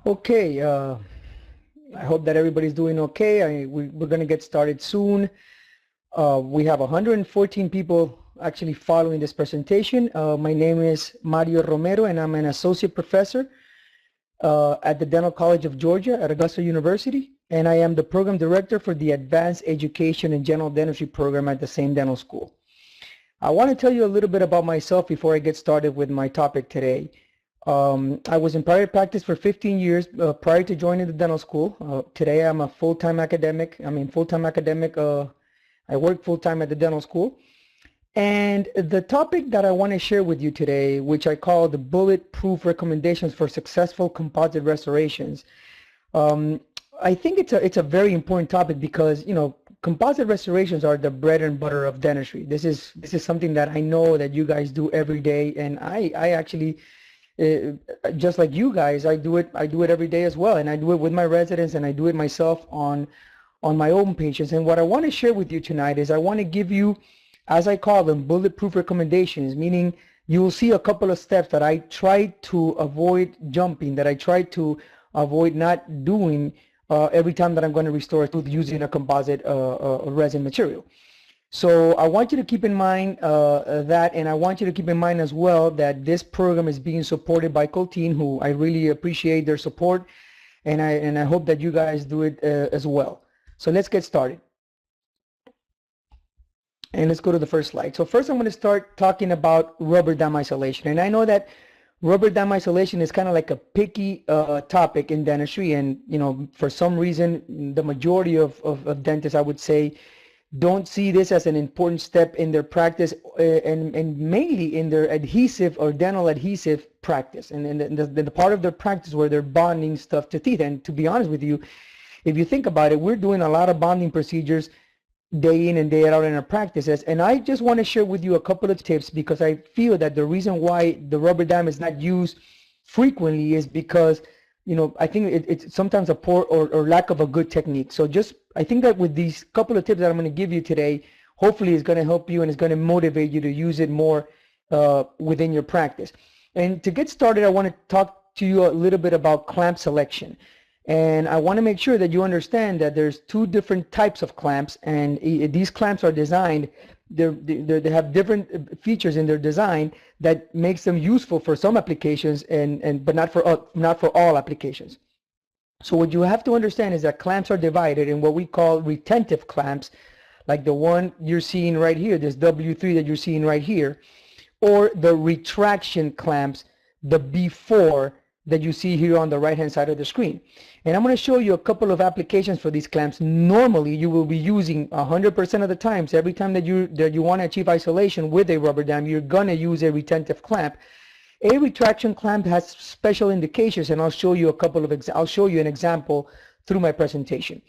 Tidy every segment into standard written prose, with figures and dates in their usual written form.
Okay, I hope that everybody's doing okay. We're going to get started soon. We have 114 people actually following this presentation. My name is Mario Romero, and I'm an associate professor at the Dental College of Georgia at Augusta University, and I am the program director for the Advanced Education and General Dentistry program at the same dental school. I want to tell you a little bit about myself before I get started with my topic today. I was in private practice for 15 years prior to joining the dental school. Today I'm a full-time academic. I work full-time at the dental school. And the topic that I want to share with you today, which I call the bulletproof recommendations for successful composite restorations, I think it's a very important topic because, you know, composite restorations are the bread and butter of dentistry. This is something that I know that you guys do every day, and I actually, just like you guys, I do it every day as well, and I do it with my residents, and I do it myself on my own patients. And what I want to share with you tonight is I want to give you, as I call them, bulletproof recommendations, meaning you will see a couple of steps that I try to avoid jumping, that I try to avoid not doing every time that I'm going to restore a tooth using a composite resin material. So I want you to keep in mind that, and I want you to keep in mind as well that this program is being supported by Colteen, who I really appreciate their support, and I hope that you guys do it as well. So let's get started. And let's go to the first slide. So first I'm going to start talking about rubber dam isolation. And I know that rubber dam isolation is kind of like a picky topic in dentistry, and you know, for some reason the majority of dentists, I would say, don't see this as an important step in their practice, and mainly in their adhesive or dental adhesive practice, and in the part of their practice where they're bonding stuff to teeth. And to be honest with you, if you think about it, we're doing a lot of bonding procedures day in and day out in our practices, and I just want to share with you a couple of tips, because I feel that the reason why the rubber dam is not used frequently is because, you know, I think it's sometimes a poor or lack of a good technique. So I think that with these couple of tips that I'm going to give you today, hopefully it's going to help you and it's going to motivate you to use it more within your practice. And to get started, I want to talk to you a little bit about clamp selection. And I want to make sure that you understand that there's two different types of clamps, and these clamps are designed, they have different features in their design that makes them useful for some applications, but not for all applications. So what you have to understand is that clamps are divided in what we call retentive clamps, like the one you're seeing right here, this W3 that you're seeing right here, or the retraction clamps, the B4 that you see here on the right hand side of the screen. And I'm going to show you a couple of applications for these clamps. Normally you will be using 100% of the times, every time that you want to achieve isolation with a rubber dam, you're going to use a retentive clamp. A retraction clamp has special indications, and I'll show you an example through my presentation.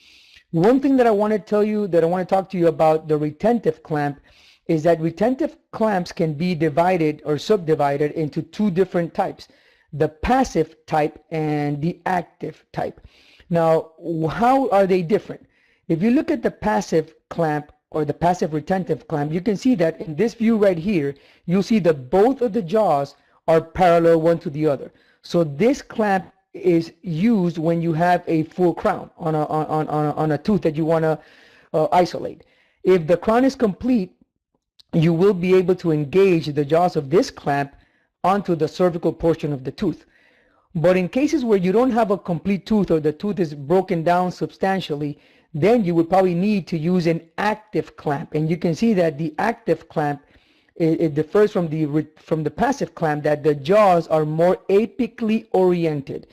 One thing that I want to tell you, that I want to talk to you about the retentive clamp, is that retentive clamps can be divided or subdivided into two different types: the passive type and the active type. Now, how are they different? If you look at the passive clamp or the passive retentive clamp, you can see that in this view right here, you'll see that both of the jaws are parallel one to the other. So this clamp is used when you have a full crown on a tooth that you want to isolate. If the crown is complete, you will be able to engage the jaws of this clamp onto the cervical portion of the tooth. But in cases where you don't have a complete tooth, or the tooth is broken down substantially, then you would probably need to use an active clamp. And you can see that the active clamp, it differs from the passive clamp, that the jaws are more apically oriented.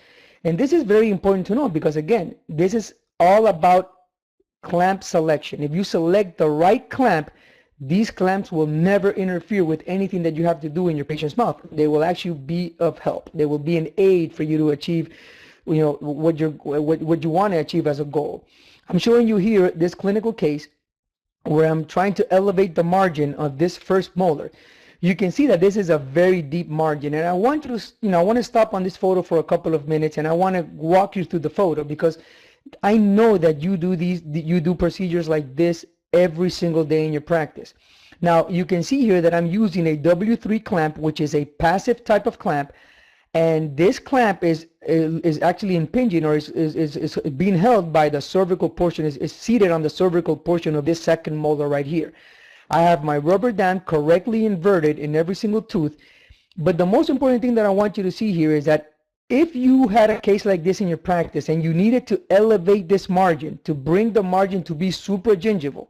And this is very important to know, because again, this is all about clamp selection. If you select the right clamp, these clamps will never interfere with anything that you have to do in your patient's mouth. They will actually be of help. They will be an aid for you to achieve, you know, what you want to achieve as a goal. I'm showing you here this clinical case where I'm trying to elevate the margin of this first molar. You can see that this is a very deep margin, and I want you to, I want to stop on this photo for a couple of minutes, and I want to walk you through the photo, because I know that you do procedures like this every single day in your practice. Now you can see here that I'm using a W3 clamp, which is a passive type of clamp, And this clamp is actually impinging, or is being held by the cervical portion, is seated on the cervical portion of this second molar right here. I have my rubber dam correctly inverted in every single tooth. But the most important thing that I want you to see here is that if you had a case like this in your practice and you needed to elevate this margin to bring the margin to be super gingival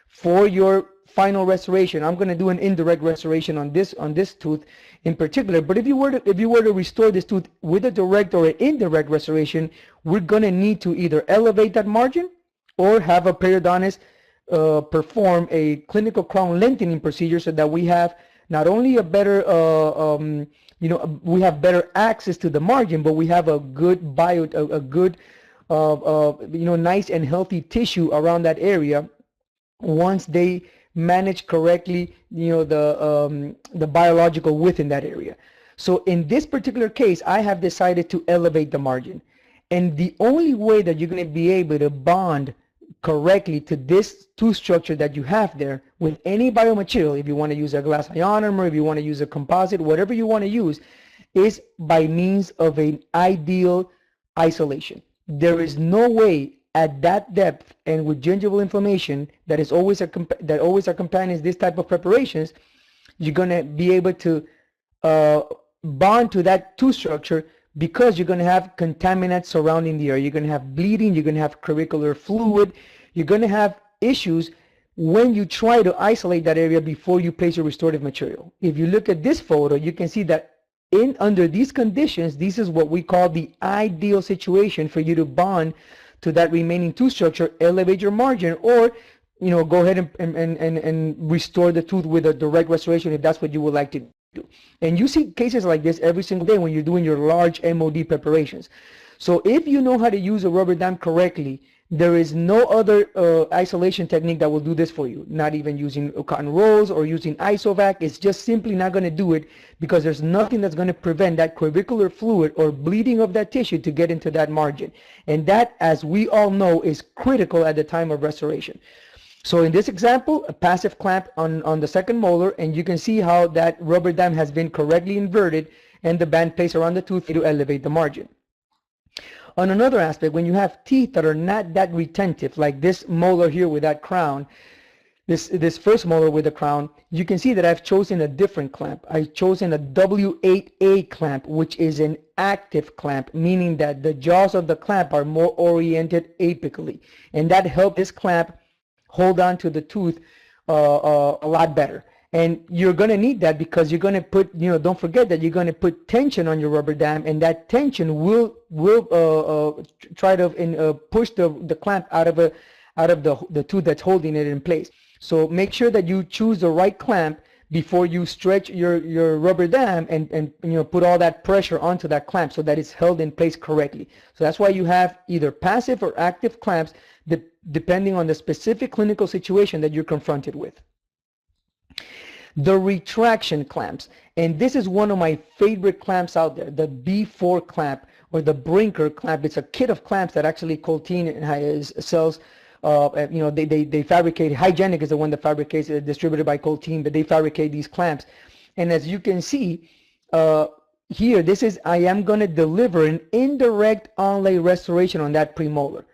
for your final restoration, I'm going to do an indirect restoration on this tooth in particular. But if you were to restore this tooth with a direct or an indirect restoration, we're going to need to either elevate that margin or have a periodontist perform a clinical crown lengthening procedure, so that we have not only a better we have better access to the margin, but we have a good nice and healthy tissue around that area once they manage correctly, the biological width in that area. So in this particular case, I have decided to elevate the margin, and the only way that you're going to be able to bond correctly to this tooth structure that you have there with any biomaterial, if you want to use a glass ionomer, if you want to use a composite, whatever you want to use, is by means of an ideal isolation. There is no way at that depth and with gingival inflammation that always accompanies this type of preparations, you're going to be able to bond to that tooth structure, because you're going to have contaminants surrounding the area. You're going to have bleeding, you're going to have curricular fluid, you're going to have issues when you try to isolate that area before you place your restorative material. If you look at this photo, you can see that under these conditions, this is what we call the ideal situation for you to bond to that remaining tooth structure, elevate your margin, or go ahead and restore the tooth with a direct restoration if that's what you would like to do. And you see cases like this every single day when you're doing your large MOD preparations. So if you know how to use a rubber dam correctly, there is no other isolation technique that will do this for you. Not even using cotton rolls or using isovac. It's just simply not going to do it, because there's nothing that's going to prevent that curvicular fluid or bleeding of that tissue to get into that margin. And that, as we all know, is critical at the time of restoration. So in this example, a passive clamp on the second molar, and you can see how that rubber dam has been correctly inverted and the band placed around the tooth to elevate the margin. On another aspect, when you have teeth that are not that retentive, like this molar here with that crown, this first molar with the crown, you can see that I've chosen a different clamp. I've chosen a W8A clamp, which is an active clamp, meaning that the jaws of the clamp are more oriented apically, and that helps this clamp hold on to the tooth a lot better. And you're going to need that, because you're going to put, don't forget that you're going to put tension on your rubber dam, and that tension will try to push the clamp out of the tooth that's holding it in place. So make sure that you choose the right clamp before you stretch your rubber dam and put all that pressure onto that clamp so that it's held in place correctly. So that's why you have either passive or active clamps, depending on the specific clinical situation that you're confronted with. The retraction clamps, and this is one of my favorite clamps out there, the B4 clamp or the Brinker clamp. It's a kit of clamps that actually Colteen sells. They fabricate. Hygienic is the one that fabricates, distributed by Colteen, but they fabricate these clamps. And as you can see here, I am going to deliver an indirect onlay restoration on that premolar.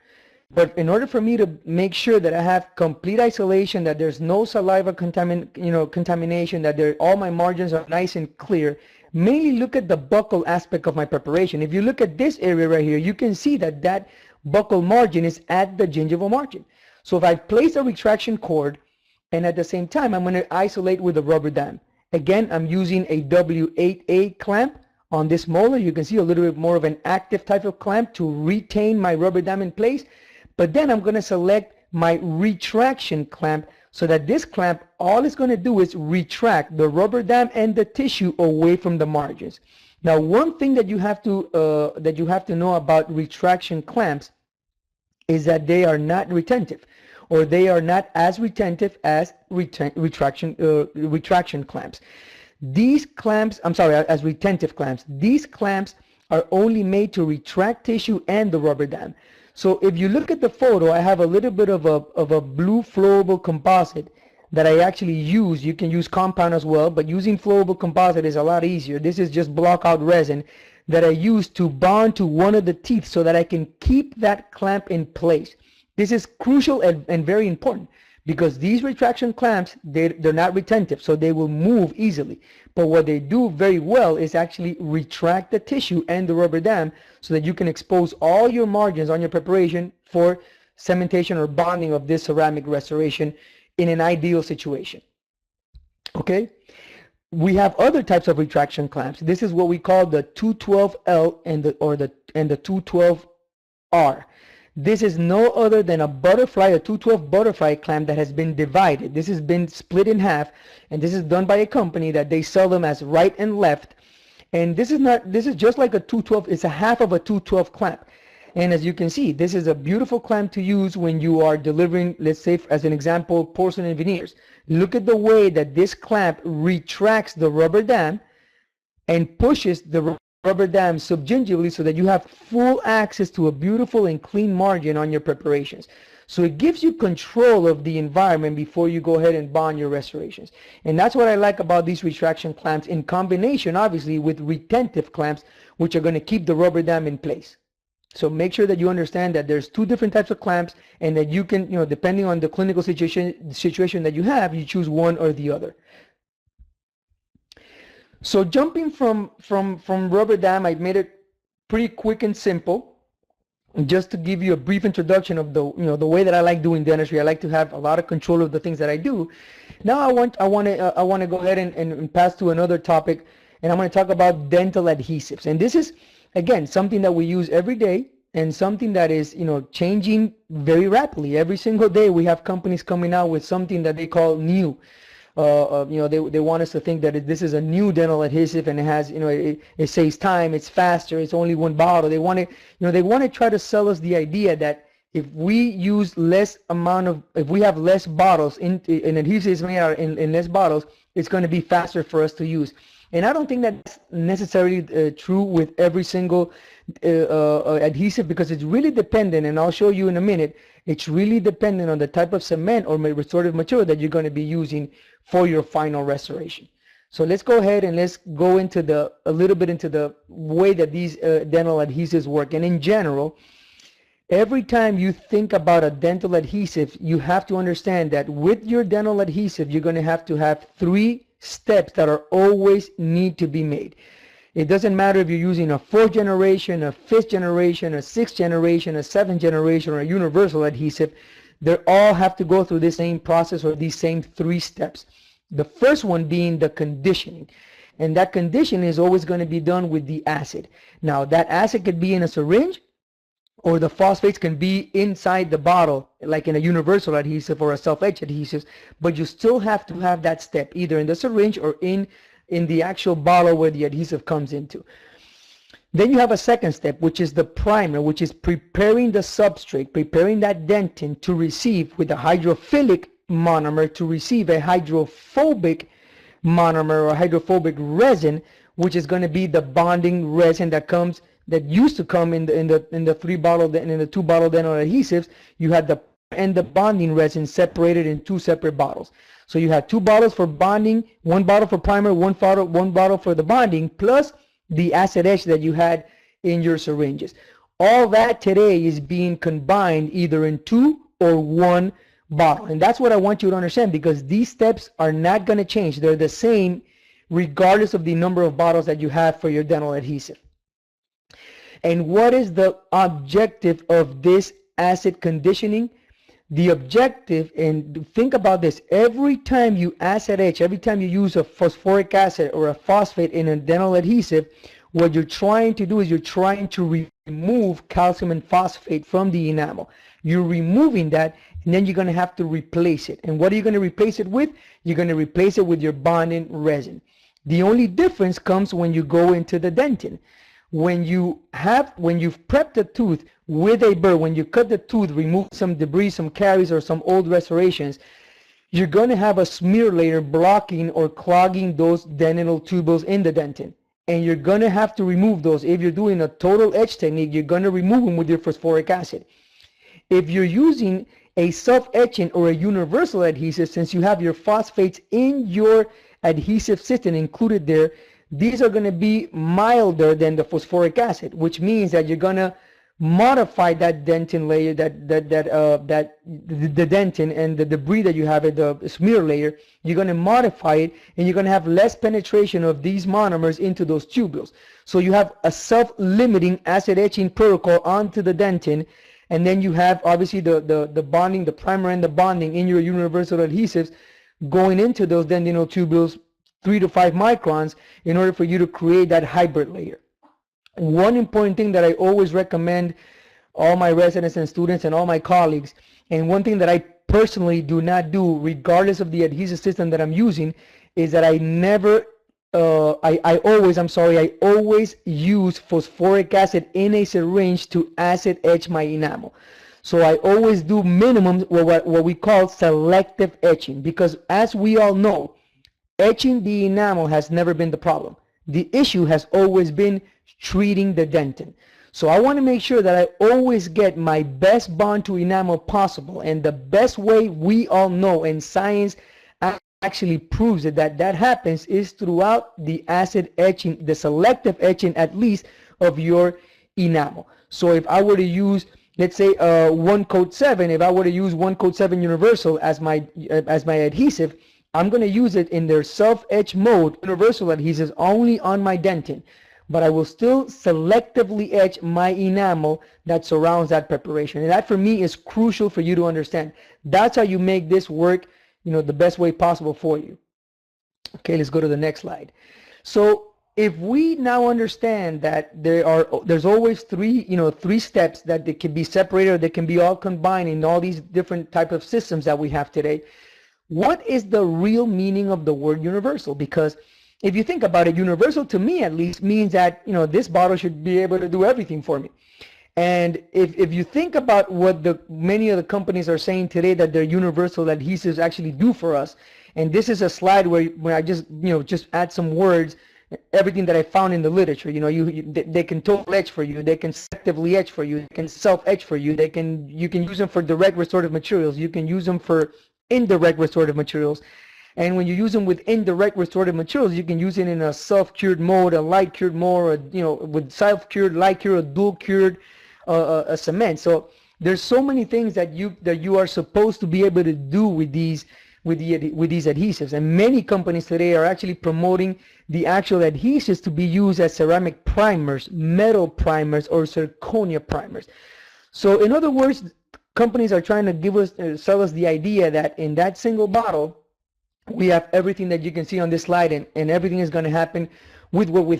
But in order for me to make sure that I have complete isolation, that there's no saliva contamination, that all my margins are nice and clear, mainly look at the buccal aspect of my preparation. If you look at this area right here, you can see that that buccal margin is at the gingival margin. So if I place a retraction cord, and at the same time I'm going to isolate with a rubber dam. Again, I'm using a W8A clamp on this molar. You can see a little bit more of an active type of clamp to retain my rubber dam in place. But then I'm going to select my retraction clamp, so that this clamp, all it's going to do is retract the rubber dam and the tissue away from the margins. Now, one thing that you have to know about retraction clamps is that they are not retentive, or they are not as retentive as retraction clamps. These clamps, as retentive clamps. These clamps are only made to retract tissue and the rubber dam. So if you look at the photo, I have a little bit of a blue flowable composite that I actually use. You can use compound as well, but using flowable composite is a lot easier. This is just block out resin that I use to bond to one of the teeth so that I can keep that clamp in place. This is crucial and very important, because these retraction clamps, they're not retentive, so they will move easily. But what they do very well is actually retract the tissue and the rubber dam so that you can expose all your margins on your preparation for cementation or bonding of this ceramic restoration in an ideal situation. Okay? We have other types of retraction clamps. This is what we call the 212L and the 212R. This is no other than a 212 butterfly clamp that has been divided. This has been split in half, and this is done by a company that they sell them as right and left. And this is just like a 212. It's a half of a 212 clamp. And as you can see, this is a beautiful clamp to use when you are delivering, let's say, as an example, porcelain veneers. Look at the way that this clamp retracts the rubber dam and pushes the rubber dam subgingivally so that you have full access to a beautiful and clean margin on your preparations. So it gives you control of the environment before you go ahead and bond your restorations. And that's what I like about these retraction clamps, in combination obviously with retentive clamps, which are going to keep the rubber dam in place. So make sure that you understand that there's two different types of clamps, and that you can, depending on the clinical situation that you have, you choose one or the other. So jumping from rubber dam, I made it pretty quick and simple, just to give you a brief introduction of the the way that I like doing dentistry. I like to have a lot of control of the things that I do. Now I want to go ahead and pass to another topic, and I'm going to talk about dental adhesives. And this is, again, something that we use every day, and something that is changing very rapidly. Every single day we have companies coming out with something that they call new. They want us to think that this is a new dental adhesive, and it has, it saves time, it's faster, it's only one bottle. They want to try to sell us the idea that if we use if we have less bottles in adhesives made out in less bottles, it's going to be faster for us to use. And I don't think that's necessarily true with every single adhesive, because it's really dependent, and I'll show you in a minute, it's really dependent on the type of cement or restorative material that you're going to be using for your final restoration. So let's go ahead and let's go into a little bit into the way that these dental adhesives work. And in general, every time you think about a dental adhesive, you have to understand that with your dental adhesive, you're going to have 3 steps that are always need to be made. It doesn't matter if you're using a 4th generation, a 5th generation, a 6th generation, a 7th generation, or a universal adhesive. They all have to go through this same process, or these same 3 steps. The first one being the conditioning. And that conditioning is always going to be done with the acid. Now, that acid could be in a syringe, or the phosphates can be inside the bottle, like in a universal adhesive or a self-etch adhesive, but you still have to have that step, either in the syringe or in the actual bottle where the adhesive comes into. Then you have a second step, which is the primer, which is preparing the substrate, preparing that dentin to receive, with a hydrophilic monomer, to receive a hydrophobic monomer or hydrophobic resin, which is going to be the bonding resin that used to come in the 2 bottle dental adhesives. You had the bonding resin separated in 2 separate bottles. So you have 2 bottles for bonding, 1 bottle for primer, one bottle for the bonding, plus the acid etch that you had in your syringes. All that today is being combined either in 2 or 1 bottle. And that's what I want you to understand, because these steps are not going to change. They're the same regardless of the number of bottles that you have for your dental adhesive. And what is the objective of this acid conditioning? The objective, and think about this, every time you acid etch, every time you use a phosphoric acid or a phosphate in a dental adhesive, what you're trying to do is you're trying to remove calcium and phosphate from the enamel. You're removing that, and then you're going to have to replace it. And what are you going to replace it with? You're going to replace it with your bonding resin. The only difference comes when you go into the dentin. When you've prepped the tooth with a burr, when you cut the tooth, remove some debris, some caries, or some old restorations, you're going to have a smear layer blocking or clogging those dentinal tubules in the dentin. And you're going to have to remove those. If you're doing a total etch technique, you're going to remove them with your phosphoric acid. If you're using A self-etching or a universal adhesive, since you have your phosphates in your adhesive system included there, these are going to be milder than the phosphoric acid, which means that you're going to modify that dentin layer, the dentin and the debris that you have at the smear layer. You're going to modify it, and you're going to have less penetration of these monomers into those tubules. So you have a self-limiting acid etching protocol onto the dentin, and then you have obviously the bonding, the primer and the bonding in your universal adhesives going into those dentinal tubules 3 to 5 microns in order for you to create that hybrid layer. One important thing that I always recommend all my residents and students and all my colleagues, and one thing that I personally do not do regardless of the adhesive system that I'm using, is that I never I always use phosphoric acid in a syringe to acid etch my enamel. So I always do minimum, what we call selective etching, because as we all know, etching the enamel has never been the problem. The issue has always been treating the dentin. So I want to make sure that I always get my best bond to enamel possible, and the best way we all know, and science actually proves it, that happens is throughout the acid etching, the selective etching at least, of your enamel. So if I were to use, let's say 1 coat 7, if I were to use 1 coat 7 universal as my adhesive, I'm going to use it in their self-etch mode, universal adhesives, only on my dentin. But I will still selectively etch my enamel that surrounds that preparation. And that for me is crucial for you to understand. That's how you make this work, the best way possible for you. Okay, let's go to the next slide. So if we now understand that there's always three steps that they can be separated, or they can be all combined in all these different type of systems that we have today. What is the real meaning of the word universal? Because if you think about it, universal to me at least means that this bottle should be able to do everything for me. And if you think about what many of the companies are saying today that their universal adhesives actually do for us, and this is a slide where I just just add some words, everything that I found in the literature. They can total etch for you, they can selectively etch for you, they can self etch for you, you can use them for direct restorative materials, you can use them for indirect restorative materials. And when you use them with indirect restorative materials, you can use it in a self-cured mode, a light-cured mode, or with self-cured, light-cured, or dual-cured a cement. So there's so many things that you are supposed to be able to do with these adhesives. And many companies today are actually promoting the actual adhesives to be used as ceramic primers, metal primers, or zirconia primers. So in other words, companies are trying to sell us the idea that in that single bottle, we have everything that you can see on this slide, and everything is going to happen with what we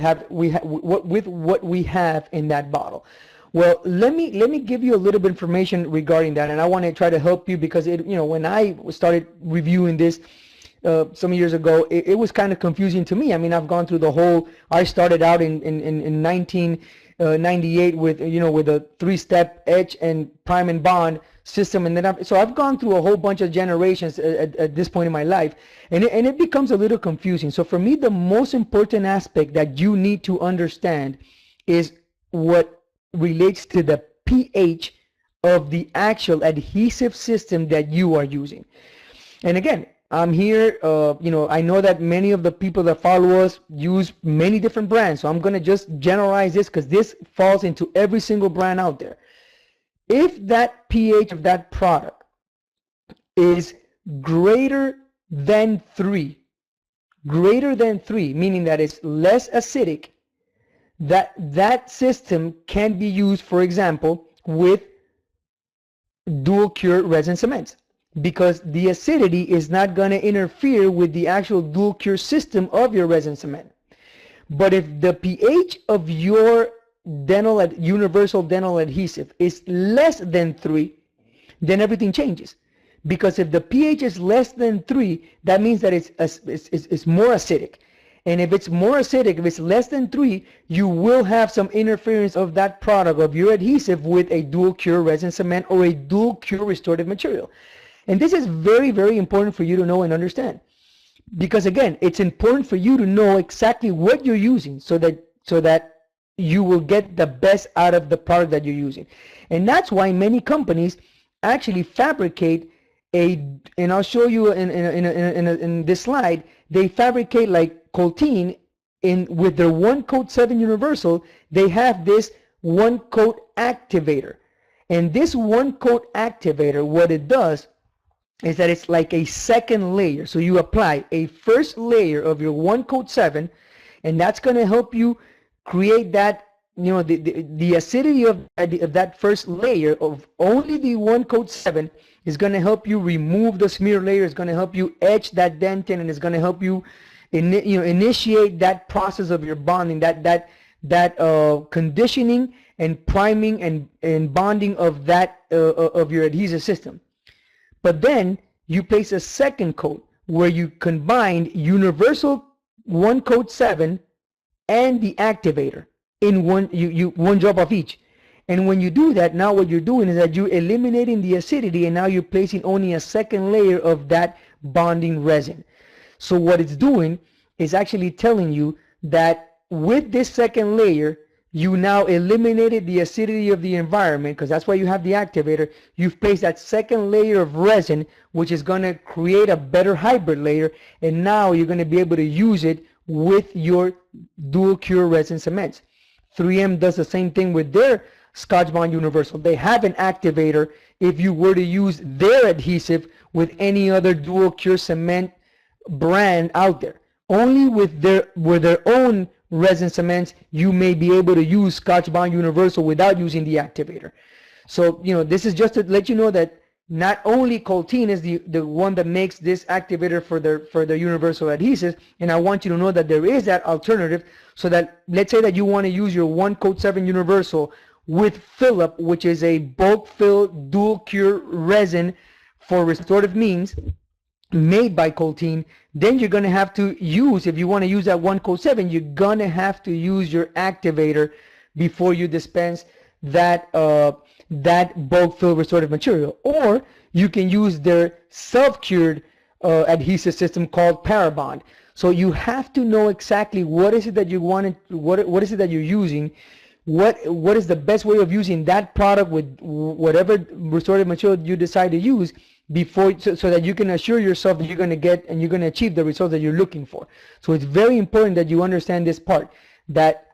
have in that bottle. Well, let me give you a little bit of information regarding that, and I want to try to help you, because when I started reviewing this some years ago, it was kind of confusing to me. I mean, I've gone through the whole. I started out in 1998 with with a 3-step etch and prime and bond system, and then I've gone through a whole bunch of generations at this point in my life, and it becomes a little confusing. So for me, the most important aspect that you need to understand is what relates to the pH of the actual adhesive system that you are using. And again, I'm here, I know that many of the people that follow us use many different brands, so I'm going to just generalize this, because this falls into every single brand out there. If that pH of that product is greater than 3, meaning that it's less acidic, that system can be used, for example, with dual cured resin cements, because the acidity is not going to interfere with the actual dual cure system of your resin cement. But if the pH of your universal dental adhesive is less than 3, then everything changes. Because if the pH is less than 3, that means that it's more acidic. And if it's more acidic, if it's less than 3, you will have some interference of that product, of your adhesive, with a dual cure resin cement or a dual cure restorative material. And this is very, very important for you to know and understand. Because again, it's important for you to know exactly what you're using, so that you will get the best out of the product that you're using. And that's why many companies actually fabricate and I'll show you in this slide, they fabricate like Colteen with their 1-coat-7 universal. They have this 1-coat activator, and this 1-coat activator, what it does is that it's like a second layer. So you apply a first layer of your 1-coat-7, and that's going to help you create that, the acidity of that first layer of only the 1-coat-7 is going to help you remove the smear layer. It's going to help you etch that dentin, and it's going to help you initiate that process of your bonding, that conditioning and priming and bonding of that of your adhesive system. But then you place a second coat where you combine universal 1-coat-7 and the activator in one drop of each. And when you do that, now what you're doing is that you're eliminating the acidity, and now you're placing only a second layer of that bonding resin. So what it's doing is actually telling you that with this second layer, you now eliminated the acidity of the environment, because that's why you have the activator. You've placed that second layer of resin, which is going to create a better hybrid layer, and now you're going to be able to use it with your dual cure resin cements. 3M does the same thing with their Scotch Bond Universal. They have an activator if you were to use their adhesive with any other dual cure cement brand out there. Only with their own resin cements you may be able to use Scotch Bond Universal without using the activator. So this is just to let you know that not only Colteen is the one that makes this activator for their universal adhesives, and I want you to know that there is that alternative, so that let's say that you want to use your 1-coat-7 universal with Phillip, which is a bulk fill dual cure resin for restorative means made by Colteen. Then you're going to have to use, if you want to use that 1-coat-7, you're going to have to use your activator before you dispense that bulk fill restorative material. Or you can use their self-cured adhesive system called Parabond. So you have to know exactly what is it that you want, what is it that you're using, what is the best way of using that product with whatever restorative material you decide to use, before so that you can assure yourself that you're going to get and you're going to achieve the results that you're looking for. So it's very important that you understand this part, that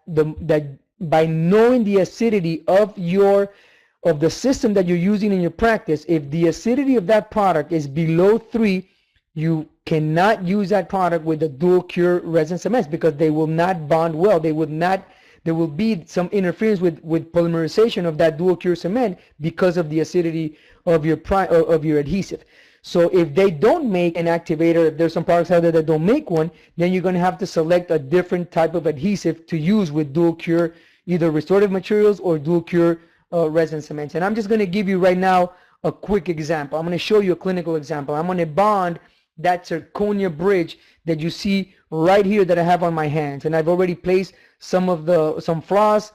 by knowing the acidity of the system that you're using in your practice, if the acidity of that product is below 3, you cannot use that product with the dual cure resin cements, because they will not bond well. There will be some interference with polymerization of that dual cure cement because of the acidity of your adhesive. So if they don't make an activator, if there's some products out there that don't make one, then you're going to have to select a different type of adhesive to use with dual cure, either restorative materials or dual cure resin cements. And I'm just going to give you right now a quick example. I'm going to show you a clinical example. I'm going to bond that zirconia bridge that you see right here that I have on my hands, and I've already placed some floss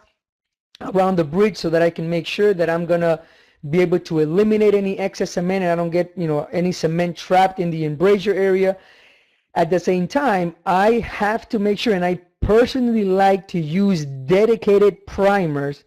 around the bridge so that I can make sure that I'm gonna be able to eliminate any excess cement and I don't get any cement trapped in the embrasure area. At the same time, I have to make sure, and I personally like to use dedicated primers,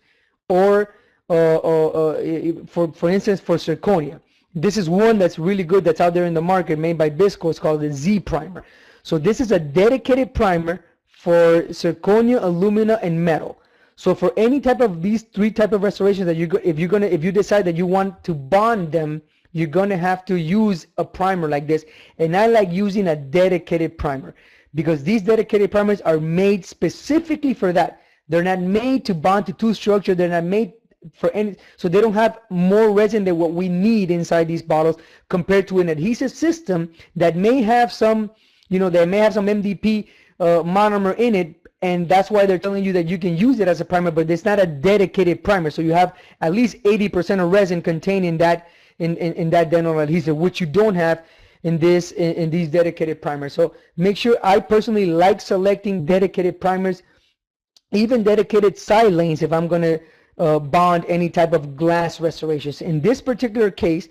or for instance for zirconia. This is one that's really good that's out there in the market, made by Bisco. It's called the Z primer. So this is a dedicated primer for zirconia, alumina, and metal. So for any type of these 3 type of restorations that if you decide that you want to bond them, you're gonna have to use a primer like this. And I like using a dedicated primer, because these dedicated primers are made specifically for that. They're not made to bond to 2 structure. They're not made for any, so they don't have more resin than what we need inside these bottles, compared to an adhesive system that may have some, they may have some MDP monomer in it, and that's why they're telling you that you can use it as a primer, but it's not a dedicated primer. So you have at least 80% of resin contained in that that dental adhesive, which you don't have in these dedicated primers. So make sure, I personally like selecting dedicated primers, even dedicated side lanes, if I'm going to bond any type of glass restorations. In this particular case,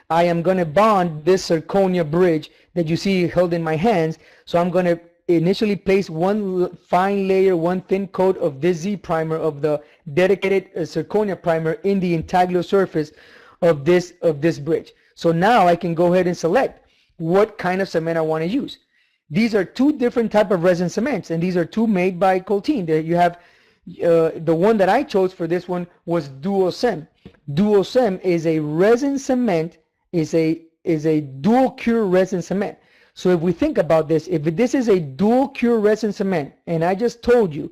I am going to bond this zirconia bridge that you see held in my hands. So I'm going to initially place one fine layer, one thin coat of this Z primer, of the dedicated zirconia primer, in the intaglio surface of this bridge. So now I can go ahead and select what kind of cement I want to use. These are two different type of resin cements, and these are two made by Colteen. There you have the one that I chose for this one was Duocem. Duocem is a resin cement, is a dual cure resin cement. So if we think about this, if this is a dual cure resin cement, and I just told you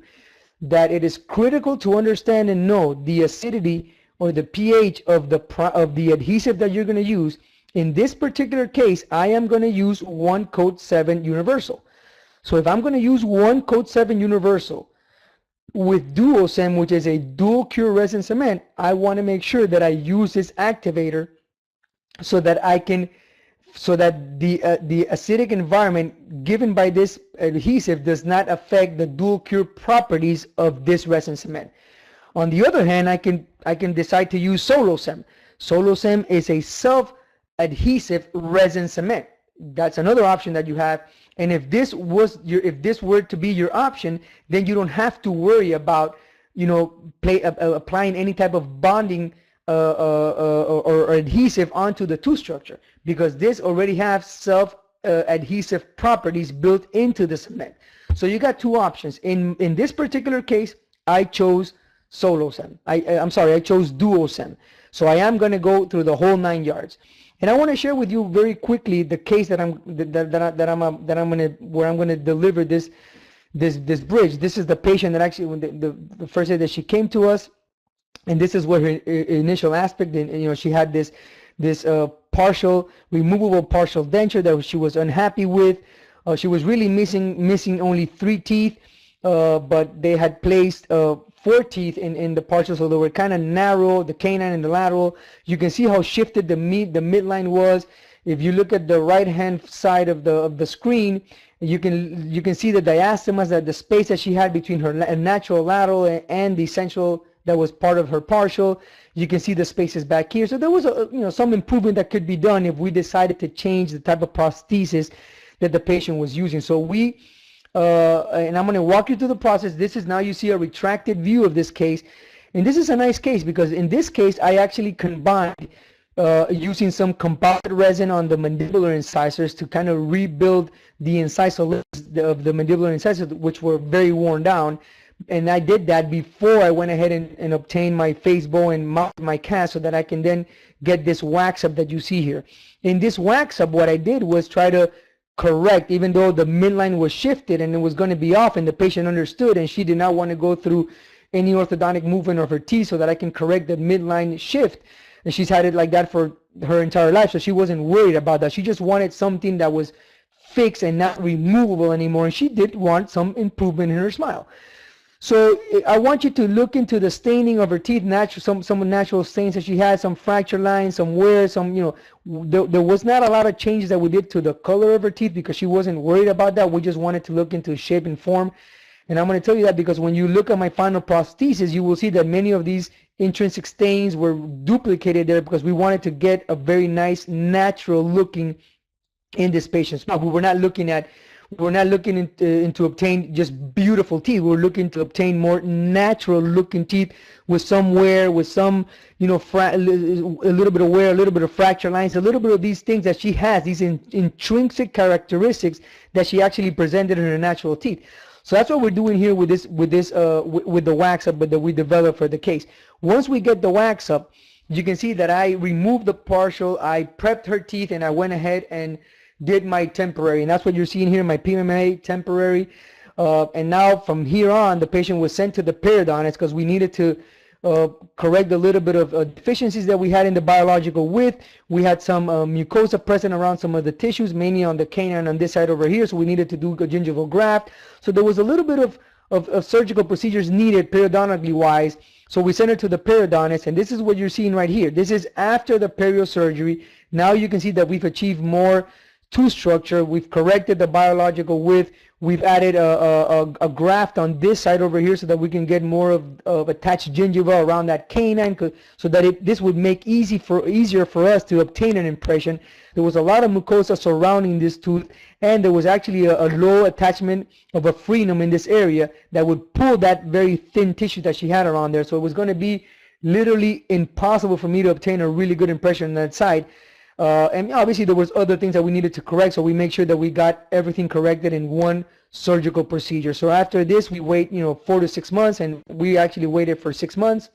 that it is critical to understand and know the acidity or the pH of the adhesive that you're going to use. In this particular case, I am going to use 1 coat 7 universal. So if I'm going to use 1 coat 7 universal with Duocem, which is a dual cure resin cement, I want to make sure that I use this activator so that the acidic environment given by this adhesive does not affect the dual cure properties of this resin cement. On the other hand, I can decide to use Solocem. Solocem is a self-adhesive resin cement. That's another option that you have. And if this were to be your option, then you don't have to worry about, applying any type of bonding or adhesive onto the tooth structure, because this already has self-adhesive properties built into the cement. So you got two options. In this particular case, I chose Solocem. I chose Duocem. So I am going to go through the whole 9 yards. And I want to share with you very quickly the case where I'm going to deliver this bridge. This is the patient that actually, when the first day that she came to us, and this is what her initial aspect. And she had this removable partial denture that she was unhappy with. She was really missing only 3 teeth, but they had placed 4 teeth in the partial, so they were kind of narrow, the canine and the lateral. You can see how shifted the midline was. If you look at the right hand side of the screen, you can see the diastemas, that the space that she had between her natural lateral and the central that was part of her partial. You can see the spaces back here. So there was some improvement that could be done if we decided to change the type of prosthesis that the patient was using. So and I'm going to walk you through the process. This is now, you see a retracted view of this case, and this is a nice case because in this case I actually combined using some composite resin on the mandibular incisors to kind of rebuild the incisor lips of the mandibular incisors, which were very worn down. And I did that before I went ahead and obtained my face bow and mounted my cast, so that I can then get this wax up that you see here. In this wax up, what I did was try to correct, even though the midline was shifted and it was going to be off, and the patient understood, and she did not want to go through any orthodontic movement of her teeth, so that I can correct the midline shift. And she's had it like that for her entire life, so she wasn't worried about that. She just wanted something that was fixed and not removable anymore, and she did want some improvement in her smile. So I want you to look into the staining of her teeth, some natural stains that she had, some fracture lines, some wear, there was not a lot of changes that we did to the color of her teeth because she wasn't worried about that. We just wanted to look into shape and form. And I'm going to tell you that because when you look at my final prosthesis, you will see that many of these intrinsic stains were duplicated there because we wanted to get a very nice natural looking in this patient's mouth. We're not looking to obtain just beautiful teeth. We're looking to obtain more natural looking teeth with some wear, with some, a little bit of wear, a little bit of fracture lines, a little bit of these things that she has, these intrinsic characteristics that she actually presented in her natural teeth. So that's what we're doing here with the wax up that we developed for the case. Once we get the wax up, you can see that I removed the partial, I prepped her teeth, and I went ahead and did my temporary, and that's what you're seeing here, my PMMA temporary. And now from here on, the patient was sent to the periodontist because we needed to correct a little bit of deficiencies that we had in the biological width. We had some mucosa present around some of the tissues, mainly on the canine on this side over here, so we needed to do a gingival graft. So there was a little bit of surgical procedures needed periodontically wise. So we sent her to the periodontist, and this is what you're seeing right here. This is after the perio surgery. Now you can see that we've achieved more tooth structure. We've corrected the biological width. We've added a graft on this side over here so that we can get more of attached gingiva around that canine, so that this would make easier for us to obtain an impression. There was a lot of mucosa surrounding this tooth, and there was actually a low attachment of a frenum in this area that would pull that very thin tissue that she had around there. So it was going to be literally impossible for me to obtain a really good impression on that side. And obviously there was other things that we needed to correct, so we make sure that we got everything corrected in one surgical procedure. So after this, we wait, 4 to 6 months, and we actually waited for 6 months.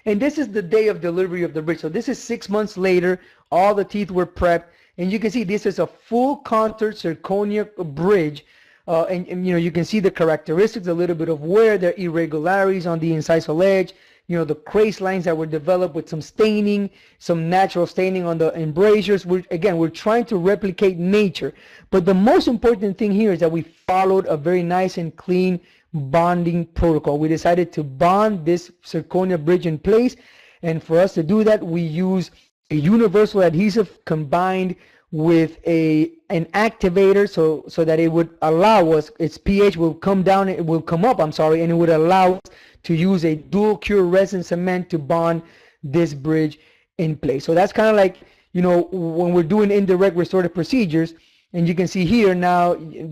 And this is the day of delivery of the bridge. So this is 6 months later. All the teeth were prepped, and you can see this is a full contour zirconia bridge. And you can see the characteristics, a little bit of wear, the irregularities on the incisal edge, the crease lines that were developed with some staining, some natural staining on the embrasures. We're trying to replicate nature. But the most important thing here is that we followed a very nice and clean bonding protocol. We decided to bond this zirconia bridge in place, and for us to do that, we use a universal adhesive combined with an activator, so that it would allow us, its pH will come down, it will come up, I'm sorry, and it would allow us to use a dual cure resin cement to bond this bridge in place. So that's kind of like, when we're doing indirect restorative procedures. And you can see here now, you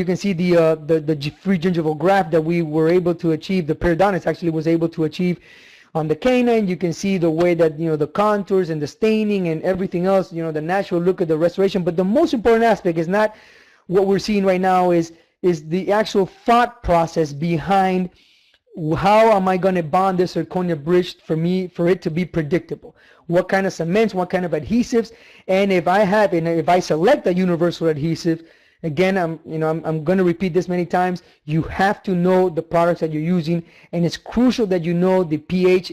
can see the free gingival graft that we were able to achieve, the periodontist actually was able to achieve on the canine. You can see the way that, the contours and the staining and everything else, the natural look of the restoration. But the most important aspect is not what we're seeing right now, is the actual thought process behind how am I going to bond this zirconia bridge for it to be predictable. What kind of cements, what kind of adhesives, and if I select a universal adhesive, again, I'm going to repeat this many times, you have to know the products that you're using, and it's crucial that you know the pH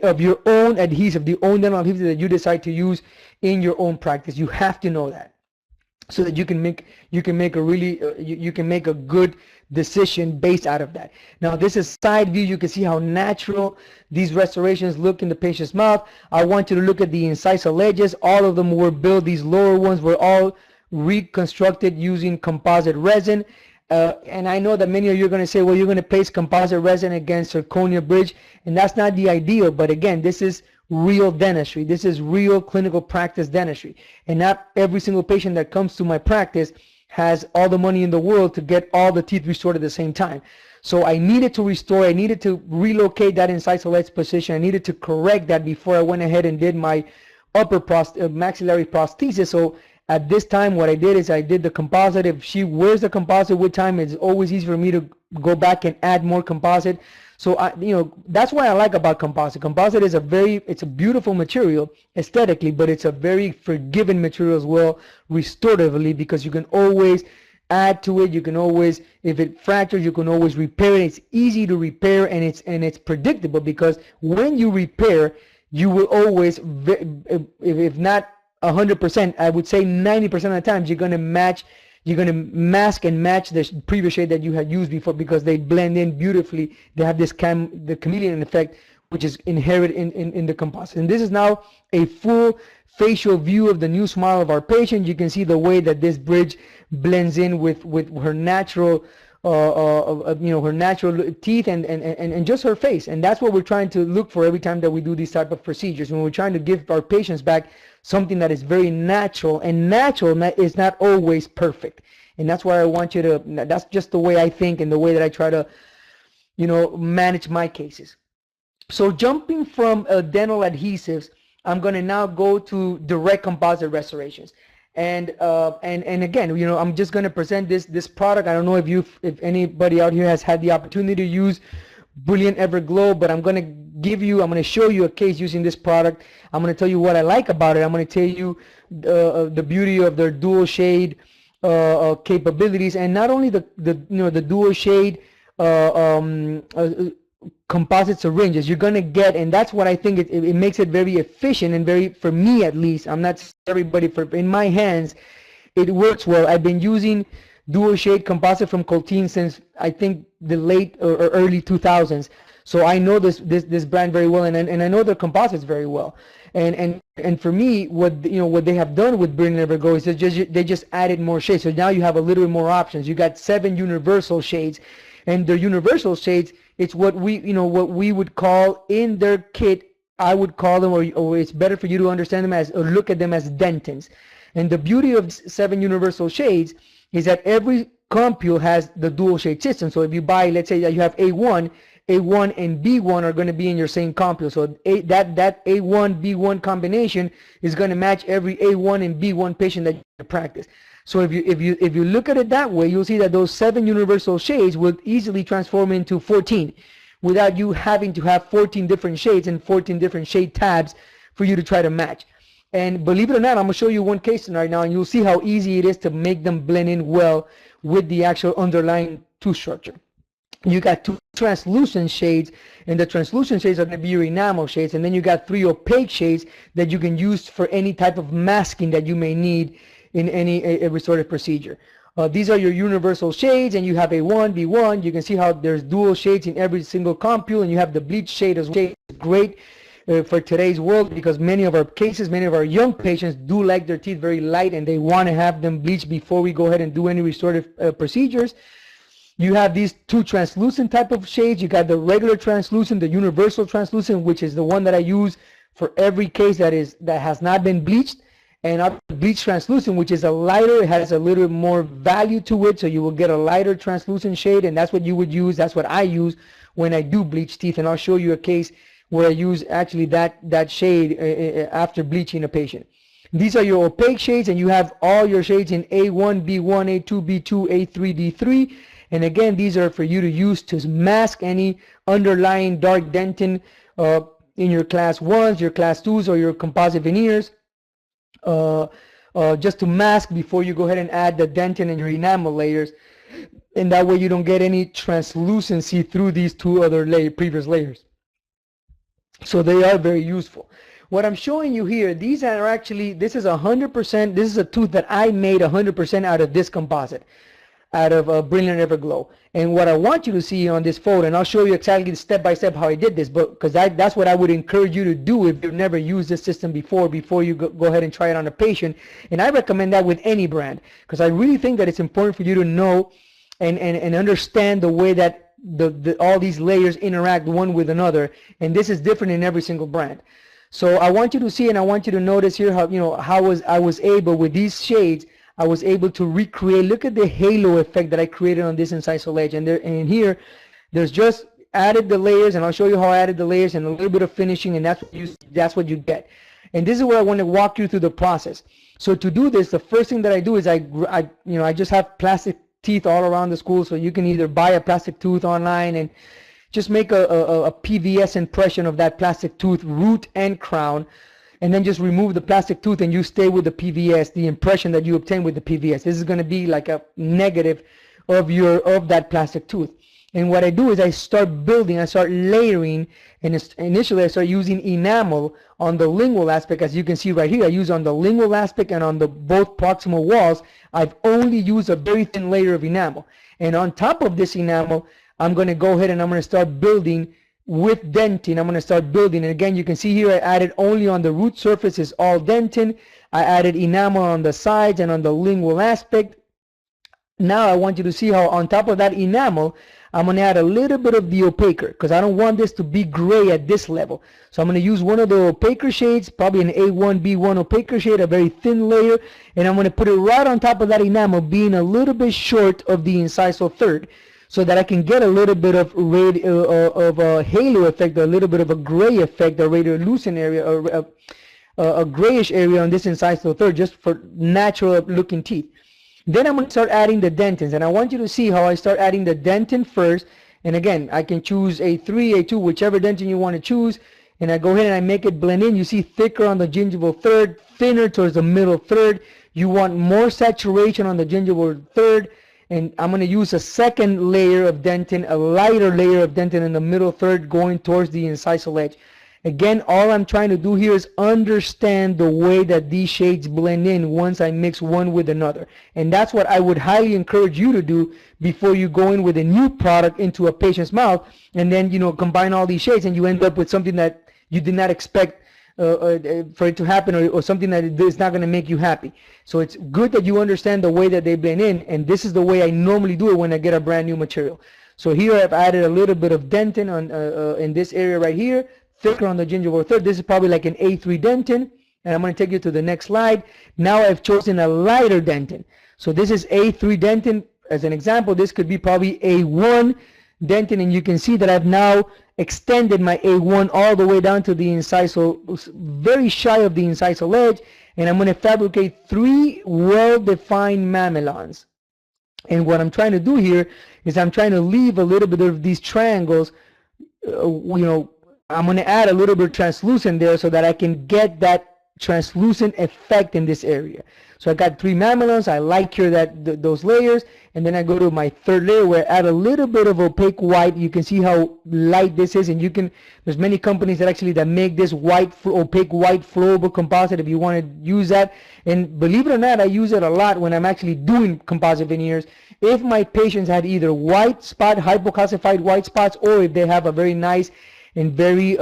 of your own adhesive, the own dental adhesive that you decide to use in your own practice. You have to know that, so that you can make a good decision based out of that. Now this is side view. You can see how natural these restorations look in the patient's mouth. I want you to look at the incisal edges. All of them were built. These lower ones were all reconstructed using composite resin. And I know that many of you are going to say, well, you're going to place composite resin against zirconia bridge, and that's not the ideal. But again, this is real dentistry. This is real clinical practice dentistry, and not every single patient that comes to my practice has all the money in the world to get all the teeth restored at the same time. So I needed to restore, I needed to relocate that incisal edge position, I needed to correct that before I went ahead and did my upper maxillary prosthesis. So at this time, what I did is I did the composite. If she wears the composite with time, it's always easy for me to go back and add more composite. So that's what I like about composite. Composite is it's a beautiful material aesthetically, but it's a very forgiving material as well, restoratively, because you can always add to it. You can always, if it fractures, you can always repair it. It's easy to repair, and it's predictable, because when you repair, you will always, if not 100%, I would say 90% of the times, you're going to mask and match the previous shade that you had used before, because they blend in beautifully. They have this the chameleon effect, which is inherent in the composite. And this is now a full facial view of the new smile of our patient. You can see the way that this bridge blends in with her natural her natural teeth and just her face. And that's what we're trying to look for every time that we do these type of procedures, when we're trying to give our patients back something that is very natural, and natural is not always perfect. And that's why I want you to, that's just the way I think and the way that I try to manage my cases. So jumping from dental adhesives, I'm going to now go to direct composite restorations. And again, I'm just going to present this product. I don't know if anybody out here has had the opportunity to use Brilliant Everglow, but I'm going to show you a case using this product. I'm going to tell you what I like about it. I'm going to tell you the beauty of their dual shade capabilities, and not only the dual shade composite syringes you're going to get. And that's what I think it makes it very efficient, and very, for me at least, I'm not everybody, in my hands it works well. I've been using dual shade composite from Colteen since I think the late or early 2000s, so I know this brand very well, and I know their composites very well. And for me, what they have done with Brilliant Everglow is they just added more shades. So now you have a little bit more options. You got 7 universal shades, and the universal shades, it's what we would call in their kit, I would call them, or it's better for you to understand them as, or look at them as dentins. And the beauty of 7 universal shades is that every compule has the dual shade system. So if you buy, let's say that you have A1 and B1 are going to be in your same compule. So that A1 B1 combination is going to match every A1 and B1 patient that you practice. So if you look at it that way, you'll see that those 7 universal shades will easily transform into 14 without you having to have 14 different shades and 14 different shade tabs for you to try to match. And believe it or not, I'm going to show you one case right now, and you'll see how easy it is to make them blend in well with the actual underlying tooth structure. You got 2 translucent shades, and the translucent shades are going to be your enamel shades, and then you got 3 opaque shades that you can use for any type of masking that you may need in any restorative procedure. These are your universal shades, and you have A1, B1. You can see how there's dual shades in every single compule, and you have the bleach shade as well. It's great for today's world, because many of our cases, many of our young patients do like their teeth very light, and they want to have them bleached before we go ahead and do any restorative procedures. You have these 2 translucent type of shades. You got the regular translucent, the universal translucent, which is the one that I use for every case that has not been bleached, and bleach translucent, which is a lighter. It has a little more value to it, so you will get a lighter translucent shade, and that's what you would use. That's what I use when I do bleach teeth, and I'll show you a case where I use actually that shade after bleaching a patient. These are your opaque shades, and you have all your shades in A1, B1, A2, B2, A3, D3. And again, these are for you to use to mask any underlying dark dentin in your class 1s, your class 2s, or your composite veneers, just to mask before you go ahead and add the dentin and your enamel layers. And that way you don't get any translucency through these 2 other previous layers. So they are very useful. What I'm showing you here, these are actually, this is 100%, this is a tooth that I made 100% out of this composite, out of Brilliant Everglow. And what I want you to see on this photo, and I'll show you exactly step by step how I did this, but because that's what I would encourage you to do if you've never used this system before you go ahead and try it on a patient. And I recommend that with any brand, because I really think that it's important for you to know and understand the way that all these layers interact one with another, and this is different in every single brand. So I want you to see, and I want you to notice here how, I was able, with these shades, I was able to recreate. Look at the halo effect that I created on this incisal edge, and here there's just added the layers, and I'll show you how I added the layers and a little bit of finishing, and that's what you get. And this is where I want to walk you through the process. So to do this, the first thing that I do is I just have plastic teeth all around the school, so you can either buy a plastic tooth online and just make a PVS impression of that plastic tooth, root and crown, and then just remove the plastic tooth, and you stay with the PVS, the impression that you obtain with the PVS. This is going to be like a negative of that plastic tooth. And what I do is I start building, I start layering, and initially I start using enamel on the lingual aspect. As you can see right here, I use on the lingual aspect and on the both proximal walls, I've only used a very thin layer of enamel. And on top of this enamel, I'm going to go ahead and I'm going to start building with dentin. I'm going to start building, and again, you can see here I added only on the root surface is all dentin. I added enamel on the sides and on the lingual aspect. Now I want you to see how on top of that enamel, I'm going to add a little bit of the opaquer, because I don't want this to be gray at this level. So I'm going to use one of the opaquer shades, probably an A1, B1 opaquer shade, a very thin layer, and I'm going to put it right on top of that enamel, being a little bit short of the incisal third, so that I can get a little bit of a halo effect, a little bit of a gray effect, a radiolucent area, or a grayish area on this incisal third, just for natural looking teeth. Then I'm going to start adding the dentins, and I want you to see how I start adding the dentin first. And again, I can choose A3, A2, whichever dentin you want to choose, and I go ahead and I make it blend in. You see thicker on the gingival third, thinner towards the middle third. You want more saturation on the gingival third, and I'm going to use a second layer of dentin, a lighter layer of dentin in the middle third, going towards the incisal edge. Again, all I'm trying to do here is understand the way that these shades blend in once I mix one with another. And that's what I would highly encourage you to do before you go in with a new product into a patient's mouth, and then, combine all these shades, and you end up with something that you did not expect for it to happen, or something that is not going to make you happy. So it's good that you understand the way that they blend in, and this is the way I normally do it when I get a brand new material. So here I've added a little bit of dentin on in this area right here, thicker on the gingival third. This is probably like an A3 dentin, and I'm going to take you to the next slide. Now I've chosen a lighter dentin. So this is A3 dentin, as an example, this could be probably A1 dentin, and you can see that I've now extended my A1 all the way down to the incisal, very shy of the incisal edge, and I'm going to fabricate 3 well-defined mamelons. And what I'm trying to do here is I'm trying to leave a little bit of these triangles, you know, I'm going to add a little bit of translucent there so that I can get that translucent effect in this area. So I got 3 mamelons, I light cure those layers, and then I go to my 3rd layer where I add a little bit of opaque white. You can see how light this is, and there's many companies that make this opaque white flowable composite if you want to use that. And believe it or not, I use it a lot when I'm actually doing composite veneers. If my patients had either white spot, hypocalcified white spots, or if they have a very nice and very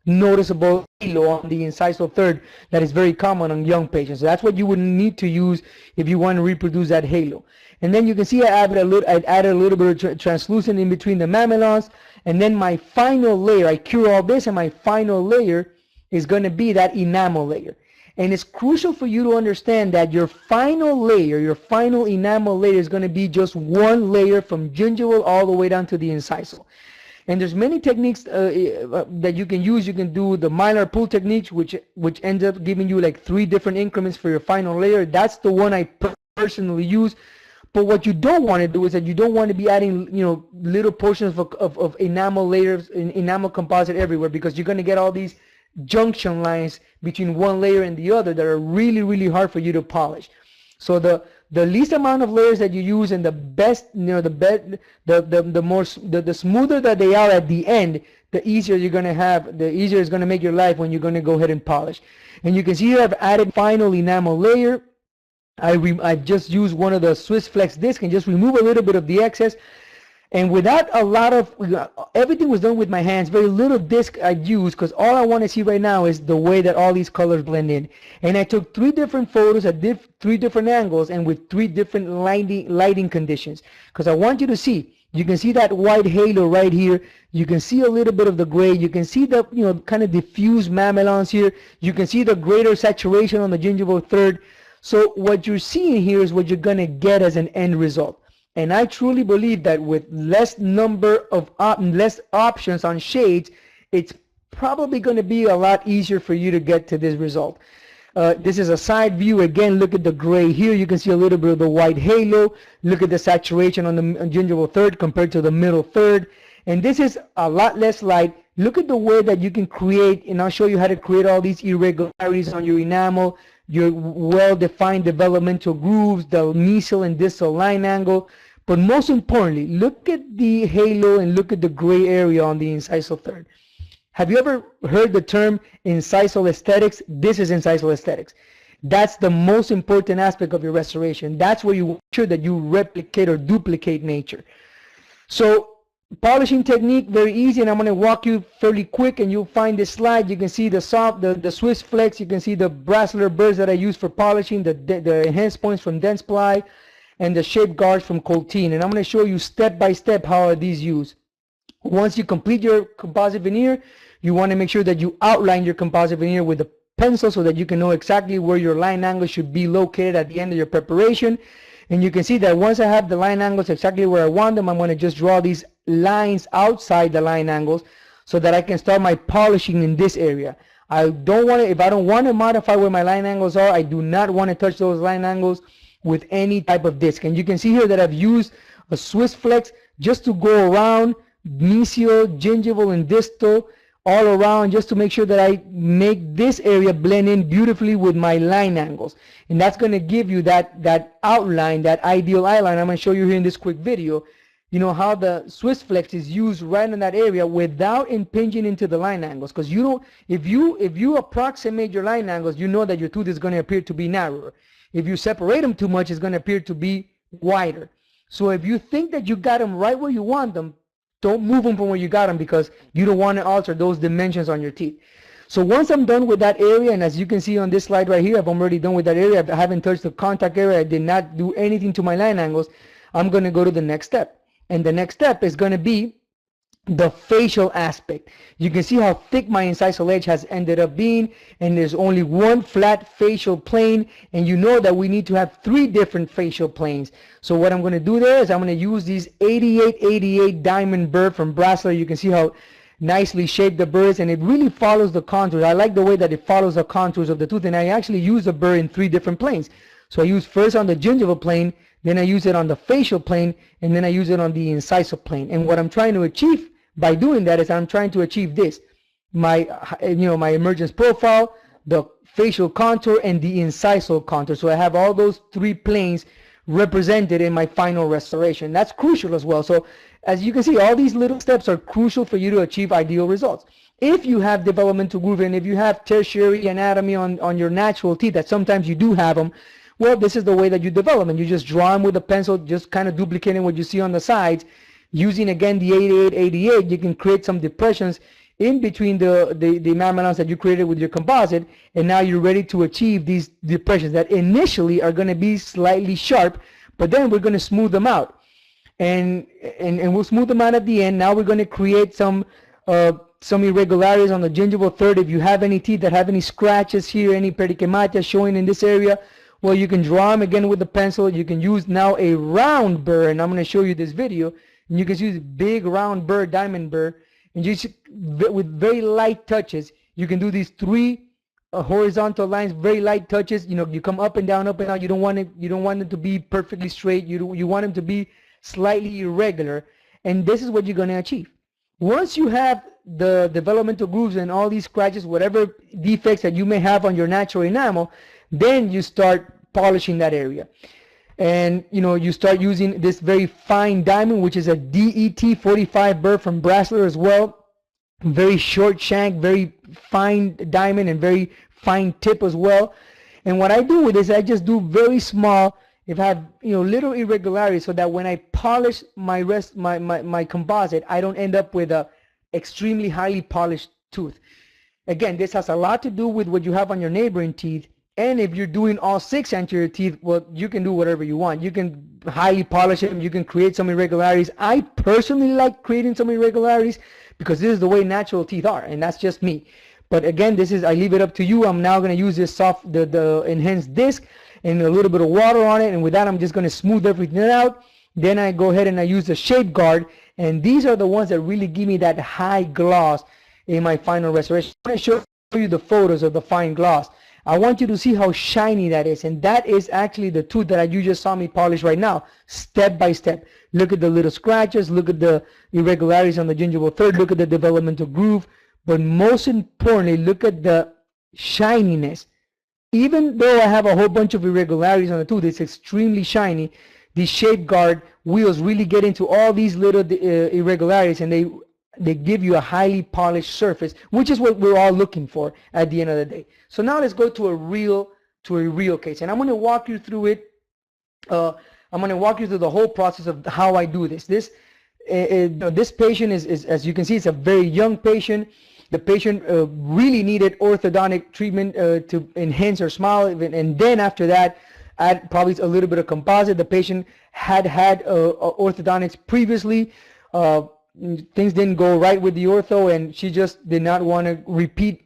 noticeable halo on the incisal third that is very common on young patients. So that's what you would need to use if you want to reproduce that halo. And then you can see I added a little bit of translucent in between the mamelons, and then my final layer, I cure all this, and my final layer is going to be that enamel layer. And it's crucial for you to understand that your final layer, your final enamel layer is going to be just 1 layer from gingival all the way down to the incisal. And there's many techniques that you can use. You can do the mylar pull technique, which ends up giving you like 3 different increments for your final layer. That's the one I personally use. But what you don't want to do is that you don't want to be adding, you know, little portions of enamel layers, enamel composite everywhere, because you're going to get all these junction lines between one layer and the other that are really, really hard for you to polish. So the least amount of layers that you use, and the best, you know, the smoother that they are at the end, the easier you're going to have, the easier it's going to make your life when you're going to go ahead and polish. And you can see here I've added final enamel layer. I just used one of the Swiss Flex discs and just remove a little bit of the excess. And without a lot of, everything was done with my hands, very little disc I used, because all I want to see right now is the way that all these colors blend in. And I took 3 different photos at 3 different angles and with 3 different lighting conditions, because I want you to see. You can see that white halo right here. You can see a little bit of the gray. You can see the, you know, kind of diffuse mamelons here. You can see the greater saturation on the gingival third. So what you're seeing here is what you're going to get as an end result. And I truly believe that with less options on shades, it's probably going to be a lot easier for you to get to this result. This is a side view. Again, look at the gray here. You can see a little bit of the white halo. Look at the saturation on the gingival third compared to the middle third. And this is a lot less light. Look at the way that you can create, and I'll show you how to create all these irregularities on your enamel, your well-defined developmental grooves, the mesial and distal line angle. But most importantly, look at the halo and look at the gray area on the incisal third. Have you ever heard the term incisal aesthetics? This is incisal aesthetics. That's the most important aspect of your restoration. That's where you make sure that you replicate or duplicate nature. So polishing technique, very easy, and I'm going to walk you fairly quick, and you'll find this slide. You can see the Swiss Flex. You can see the Brasseler burrs that I use for polishing, the enhanced points from Dense Ply, and the shape guards from Colteen. And I'm going to show you step by step how are these used. Once you complete your composite veneer, you want to make sure that you outline your composite veneer with a pencil so that you can know exactly where your line angle should be located at the end of your preparation. And you can see that once I have the line angles exactly where I want them, I'm going to just draw these lines outside the line angles so that I can start my polishing in this area. I don't want to, if I don't want to modify where my line angles are, I do not want to touch those line angles with any type of disc. And you can see here that I've used a Swiss Flex just to go around mesial, gingival, and distal, all around, just to make sure that I make this area blend in beautifully with my line angles. And that's going to give you that outline, that ideal outline. I'm going to show you here in this quick video, you know, how the Swiss Flex is used right in that area without impinging into the line angles. Because you don't, if you approximate your line angles, you know that your tooth is going to appear to be narrower. If you separate them too much, it's going to appear to be wider. So if you think that you got them right where you want them, don't move them from where you got them, because you don't want to alter those dimensions on your teeth. So once I'm done with that area, and as you can see on this slide right here, I'm already done with that area. I haven't touched the contact area. I did not do anything to my line angles. I'm going to go to the next step. And the next step is going to be the facial aspect. You can see how thick my incisal edge has ended up being, and there's only one flat facial plane, and you know that we need to have 3 different facial planes. So what I'm going to do there is I'm going to use these 8888 diamond burr from Brasseler. You can see how nicely shaped the burr is, and it really follows the contours. I like the way that it follows the contours of the tooth, and I actually use the burr in 3 different planes. So I use first on the gingival plane, then I use it on the facial plane, and then I use it on the incisal plane. And what I'm trying to achieve by doing that is I'm trying to achieve this: my my emergence profile, the facial contour, and the incisal contour. So I have all those 3 planes represented in my final restoration. That's crucial as well. So as you can see, all these little steps are crucial for you to achieve ideal results. If you have developmental groove, and if you have tertiary anatomy on your natural teeth, that sometimes you do have them, well, this is the way that you develop them. You just draw them with a pencil, just kind of duplicating what you see on the sides. Using again the 8888, you can create some depressions in between the mamelons that you created with your composite, and now you're ready to achieve these depressions that initially are going to be slightly sharp, but then we're going to smooth them out, and we'll smooth them out at the end. Now we're going to create some irregularities on the gingival third. If you have any teeth that have any scratches here, any perichemata showing in this area, well, you can draw them again with the pencil. You can use now a round burr, and I'm going to show you this video. And you can use big round burr, diamond burr, and just with very light touches, you can do these 3 horizontal lines, very light touches. You come up and down, up and down. You don't want it to be perfectly straight. You want them to be slightly irregular, and this is what you're going to achieve. Once you have the developmental grooves and all these scratches, whatever defects that you may have on your natural enamel, then you start polishing that area. And you start using this very fine diamond, which is a DET 45 burr from Brasseler as well. Very short shank, very fine diamond, and very fine tip as well. And what I do with this, I just do very small, if I have little irregularities, so that when I polish my composite, I don't end up with a extremely highly polished tooth. Again, this has a lot to do with what you have on your neighboring teeth. And if you're doing all 6 anterior teeth, well, you can do whatever you want. You can highly polish them. You can create some irregularities. I personally like creating some irregularities because this is the way natural teeth are, and that's just me. But again, I leave it up to you. I'm now going to use this the enhanced disc and a little bit of water on it, and with that, I'm just going to smooth everything out. Then I go ahead and I use the shape guard, and these are the ones that really give me that high gloss in my final restoration. I'm going to show you the photos of the fine gloss. I want you to see how shiny that is, and that is actually the tooth that you just saw me polish right now, step by step. Look at the little scratches, look at the irregularities on the gingival third, look at the developmental groove, but most importantly, look at the shininess. Even though I have a whole bunch of irregularities on the tooth, it's extremely shiny. These shape guard wheels really get into all these little irregularities, and they give you a highly polished surface, which is what we're all looking for at the end of the day. So now let's go to a real case, and I'm going to walk you through it. I'm going to walk you through the whole process of how I do this. This patient is, as you can see, it's a very young patient. The patient really needed orthodontic treatment to enhance her smile, and then after that, add probably a little bit of composite. The patient had orthodontics previously. Things didn't go right with the ortho, and she just did not want to repeat.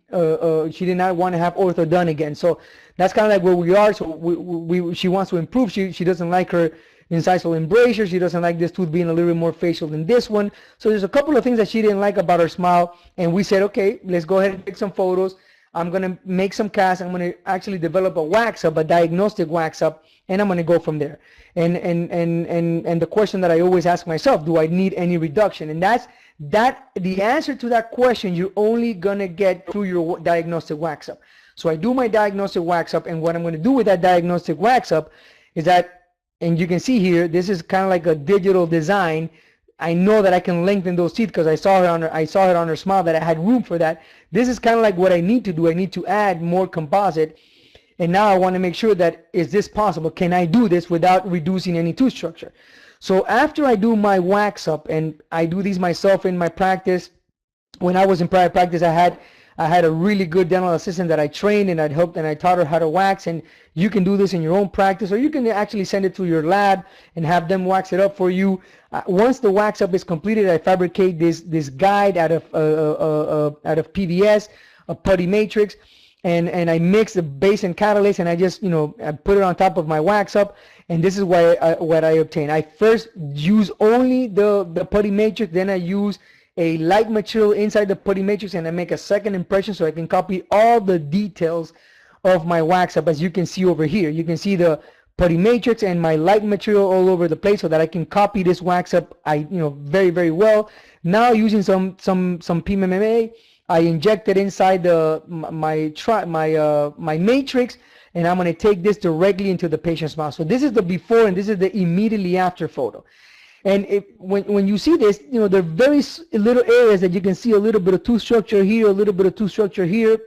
She did not want to have ortho done again. So that's kind of like where we are. So she wants to improve. She doesn't like her incisal embrasure. She doesn't like this tooth being a little bit more facial than this one. So there's a couple of things that she didn't like about her smile, and we said, okay, let's go ahead and take some photos. I'm going to make some casts. I'm going to actually develop a wax up, a diagnostic wax up, and I'm going to go from there. And the question that I always ask myself, do I need any reduction? And the answer to that question you're only going to get through your diagnostic wax up. So I do my diagnostic wax up, and what I'm going to do with that diagnostic wax up is that, and you can see here, this is kind of like a digital design. I know that I can lengthen those teeth because I saw it on her smile that I had room for that. This is kind of like what I need to do. I need to add more composite, and now I want to make sure that, is this possible? Can I do this without reducing any tooth structure? So after I do my wax up, and I do these myself in my practice. When I was in private practice, I had I had a really good dental assistant that I trained, and I'd helped, and I taught her how to wax. And you can do this in your own practice, or you can actually send it to your lab and have them wax it up for you. Once the wax up is completed, I fabricate this guide out of PVS, a putty matrix, and I mix the base and catalyst, and I just, I put it on top of my wax up, and this is what I obtain. I first use only the putty matrix, then I use a light material inside the putty matrix, and I make a second impression so I can copy all the details of my wax up. As you can see over here, you can see the putty matrix and my light material all over the place, so that I can copy this wax up very, very well. Now, using some PMMA, I inject it inside my matrix, and I'm going to take this directly into the patient's mouth. So this is the before, and this is the immediately after photo. And when you see this, there are very little areas that you can see a little bit of tooth structure here, a little bit of tooth structure here,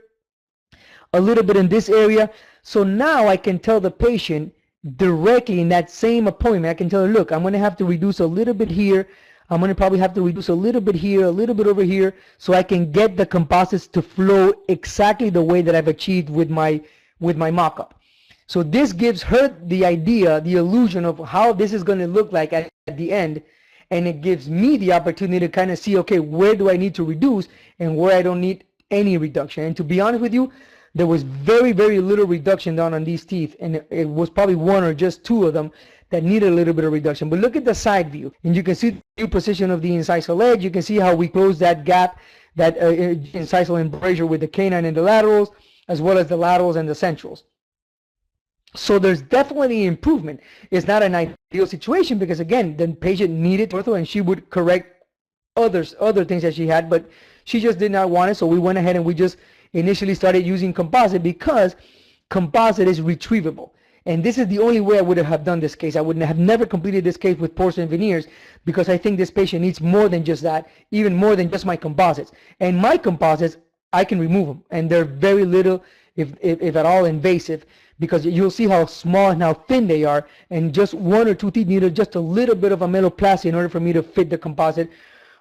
a little bit in this area. So now I can tell the patient directly in that same appointment, I can tell her, look, I'm going to have to reduce a little bit here. I'm going to probably have to reduce a little bit here, a little bit over here, so I can get the composites to flow exactly the way that I've achieved with my mock-up. So this gives her the idea, the illusion of how this is going to look like at the end, and it gives me the opportunity to kind of see, okay, where do I need to reduce and where I don't need any reduction. And to be honest with you, there was very, very little reduction done on these teeth, and it was probably one or just two of them that needed a little bit of reduction. But look at the side view, and you can see the new position of the incisal edge. You can see how we close that gap, that incisal embrasure with the canine and the laterals, as well as the laterals and the centrals. So there's definitely improvement. It's not an ideal situation because, again, the patient needed ortho, and she would correct other things that she had, but she just did not want it. So we went ahead and we just initially started using composite, because composite is retrievable. And this is the only way I would have done this case. I would have never completed this case with porcelain veneers, because I think this patient needs more than just that, even more than just my composites. And my composites, I can remove them, and they're very little, if at all, invasive, because you'll see how small and how thin they are, and just one or two teeth needed just a little bit of ameloplasty in order for me to fit the composite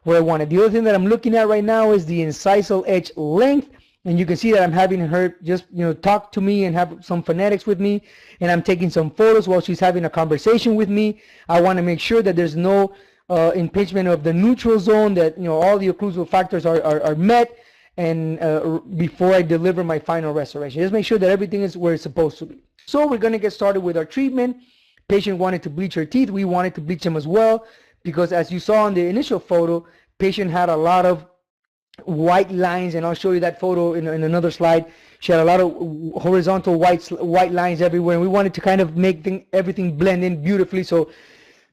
where I want it. The other thing that I'm looking at right now is the incisal edge length, and you can see that I'm having her just talk to me and have some phonetics with me, and I'm taking some photos while she's having a conversation with me. I want to make sure that there's no impingement of the neutral zone, that all the occlusal factors are met, and before I deliver my final restoration. Just make sure that everything is where it's supposed to be. So we're going to get started with our treatment. Patient wanted to bleach her teeth. We wanted to bleach them as well, because as you saw in the initial photo, patient had a lot of white lines, and I'll show you that photo in another slide. She had a lot of horizontal white lines everywhere, and we wanted to kind of make everything blend in beautifully. So,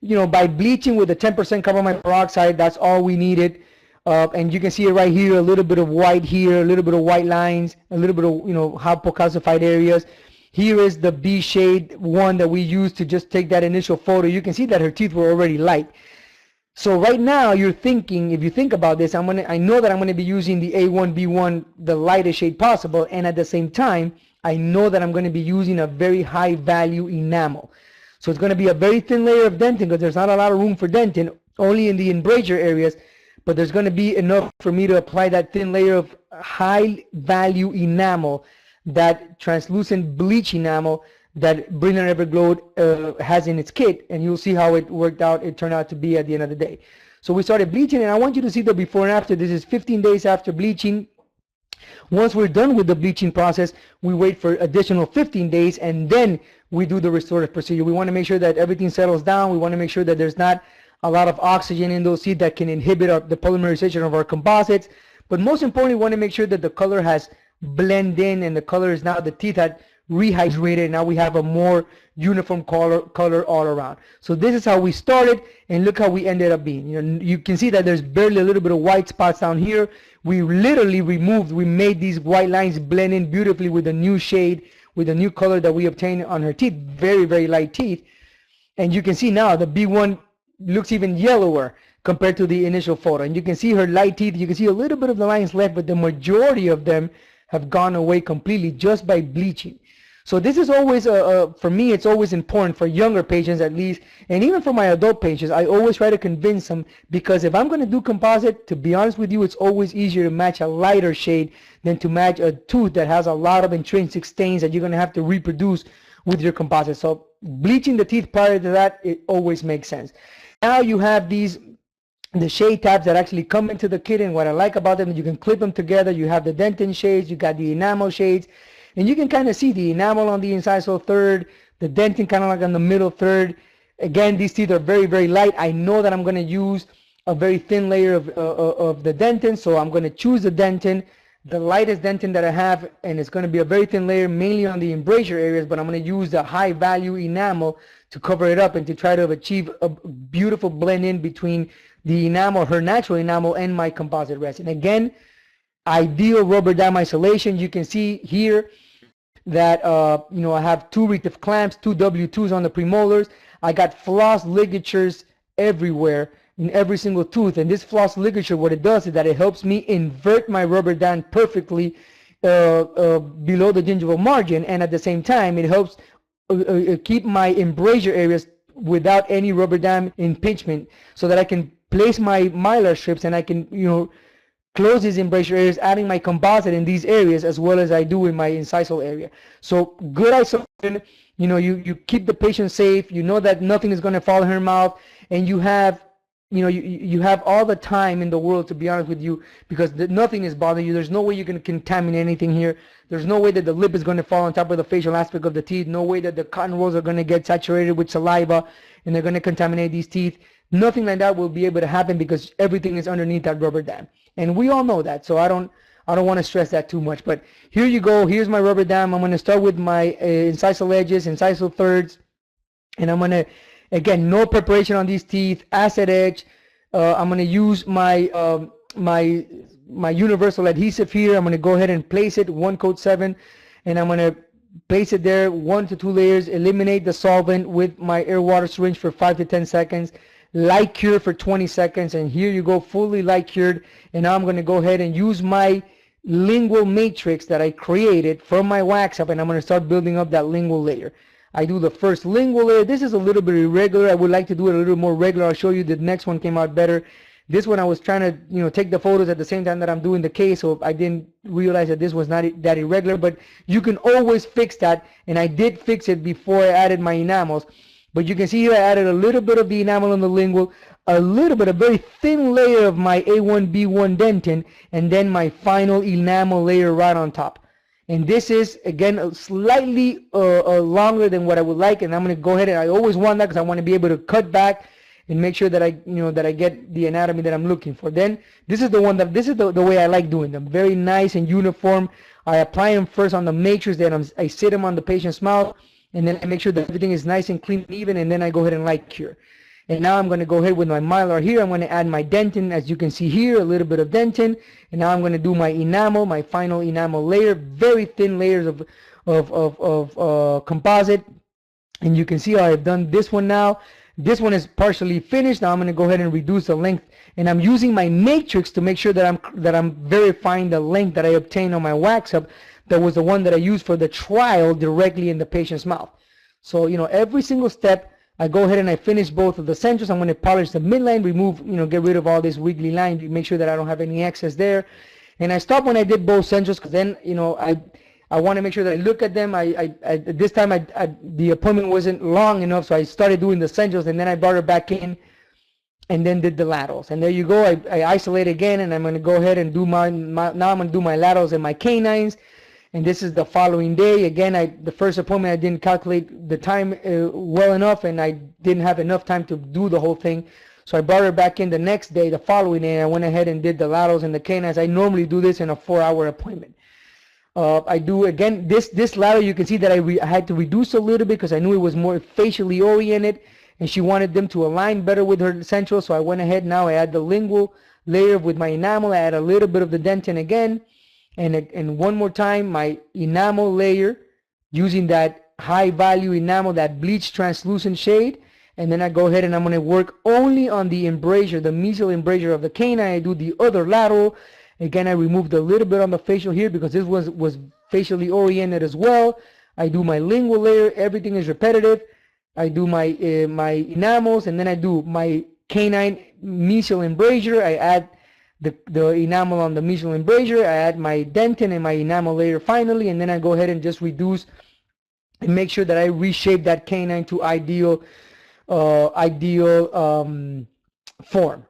by bleaching with the 10% carbamide peroxide, that's all we needed. And you can see it right here, a little bit of white here, a little bit of white lines, a little bit of hypocalcified areas. Here is the B shade one that we used to just take that initial photo. You can see that her teeth were already light. So right now you're thinking, if you think about this, I know that I'm going to be using the A1, B1, the lightest shade possible, and at the same time, I know that I'm going to be using a very high value enamel. So it's going to be a very thin layer of dentin, because there's not a lot of room for dentin, only in the embrasure areas, but there's going to be enough for me to apply that thin layer of high value enamel, that translucent bleach enamel that Brilliant Everglow has in its kit, and you'll see how it worked out, it turned out to be at the end of the day. So we started bleaching, and I want you to see the before and after. This is 15 days after bleaching. Once we're done with the bleaching process, we wait for additional 15 days, and then we do the restorative procedure. We want to make sure that everything settles down. We want to make sure that there's not a lot of oxygen in those teeth that can inhibit the polymerization of our composites. But most importantly, we want to make sure that the color has blended in, and the color is now, the teeth had rehydrated. Now we have a more uniform color all around. So this is how we started, and look how we ended up being. You can see that there's barely a little bit of white spots down here. We literally we made these white lines blend in beautifully with the new shade, with the new color that we obtained on her teeth. Very, very light teeth. And you can see now the B1 looks even yellower compared to the initial photo. And you can see her light teeth. You can see a little bit of the lines left, but the majority of them have gone away completely just by bleaching. So this is always, for me, it's always important for younger patients at least, and even for my adult patients, I always try to convince them, because if I'm going to do composite, to be honest with you, it's always easier to match a lighter shade than to match a tooth that has a lot of intrinsic stains that you're going to have to reproduce with your composite. So bleaching the teeth prior to that, it always makes sense. Now you have the shade tabs that actually come into the kit, and what I like about them is you can clip them together. You have the dentin shades, you got the enamel shades, and you can kind of see the enamel on the incisal third, the dentin kind of like on the middle third. Again, these teeth are very, very light. I know that I'm going to use a very thin layer of the dentin, so I'm going to choose the dentin, the lightest dentin that I have, and it's going to be a very thin layer, mainly on the embrasure areas, but I'm going to use the high value enamel to cover it up and to try to achieve a beautiful blend in between the enamel, her natural enamel, and my composite resin. Again, ideal rubber dam isolation. You can see here that you know, I have 2 Retentive clamps, 2 W2s on the premolars. I got floss ligatures everywhere in every single tooth, and this floss ligature, what it does is that it helps me invert my rubber dam perfectly below the gingival margin, and at the same time it helps keep my embrasure areas without any rubber dam impingement, so that I can place my mylar strips and I can, you know, close these embrasure areas, adding my composite in these areas as well as I do in my incisal area. So good isolation, you know, you keep the patient safe, you know that nothing is going to fall in her mouth, and you have, you know, you have all the time in the world, to be honest with you, because nothing is bothering you. There's no way you can contaminate anything here. There's no way that the lip is going to fall on top of the facial aspect of the teeth. No way that the cotton rolls are going to get saturated with saliva and they're going to contaminate these teeth. Nothing like that will be able to happen because everything is underneath that rubber dam, and we all know that. So I don't want to stress that too much. But here you go. Here's my rubber dam. I'm going to start with my incisal edges, incisal thirds, and I'm going to, again, no preparation on these teeth. Acid edge. I'm going to use my my universal adhesive here. I'm going to go ahead and place it 1 coat 7, and I'm going to place it there 1 to 2 layers. Eliminate the solvent with my air water syringe for 5 to 10 seconds. Light cure for 20 seconds, and here you go, fully light cured. And now I'm going to go ahead and use my lingual matrix that I created from my wax up, and I'm going to start building up that lingual layer. I do the first lingual layer. This is a little bit irregular. I would like to do it a little more regular. I'll show you the next one came out better. This one I was trying to, you know, take the photos at the same time that I'm doing the case, so I didn't realize that this was not that irregular, but you can always fix that, and I did fix it before I added my enamels. But you can see here I added a little bit of the enamel on the lingual, a little bit, a very thin layer of my A1B1 dentin, and then my final enamel layer right on top. And this is, again, slightly longer than what I would like, and I'm going to go ahead, and I always want that because I want to be able to cut back and make sure that I, you know, that I get the anatomy that I'm looking for. Then this is the one that, this is the way I like doing them. Very nice and uniform. I apply them first on the matrix, then I sit them on the patient's mouth, and then I make sure that everything is nice and clean and even, and then I go ahead and light cure. And now I'm going to go ahead with my mylar here. I'm going to add my dentin, as you can see here, a little bit of dentin. And now I'm going to do my enamel, my final enamel layer, very thin layers of composite. And you can see how I've done this one now. This one is partially finished. Now I'm going to go ahead and reduce the length, and I'm using my matrix to make sure that I'm verifying the length that I obtained on my wax up. That was the one that I used for the trial directly in the patient's mouth. So, you know, every single step, I go ahead and I finish both of the centers. I'm going to polish the midline, remove, you know, get rid of all this wiggly line, make sure that I don't have any excess there. And I stopped when I did both centers, because then, you know, I want to make sure that I look at them. This time the appointment wasn't long enough, so I started doing the centers, and then I brought her back in and then did the laterals. And there you go. I isolate again, and I'm going to go ahead and do now I'm going to do my laterals and my canines. And this is the following day. Again, the first appointment, I didn't calculate the time well enough, and I didn't have enough time to do the whole thing. So I brought her back in the next day, the following day, and I went ahead and did the laterals and the canines. I normally do this in a 4-hour appointment. I do, again, this lateral, you can see that I had to reduce a little bit because I knew it was more facially oriented, and she wanted them to align better with her central. So I went ahead, now I add the lingual layer with my enamel. I add a little bit of the dentin again. And one more time, my enamel layer using that high value enamel, that bleach translucent shade. And then I go ahead and I'm going to work only on the embrasure, the mesial embrasure of the canine. I do the other lateral. Again, I removed a little bit on the facial here because this was facially oriented as well. I do my lingual layer, everything is repetitive. I do my my enamels, and then I do my canine mesial embrasure. I add the enamel on the mesial embrasure. I add my dentin and my enamel layer finally, and then I go ahead and just reduce and make sure that I reshape that canine to ideal form.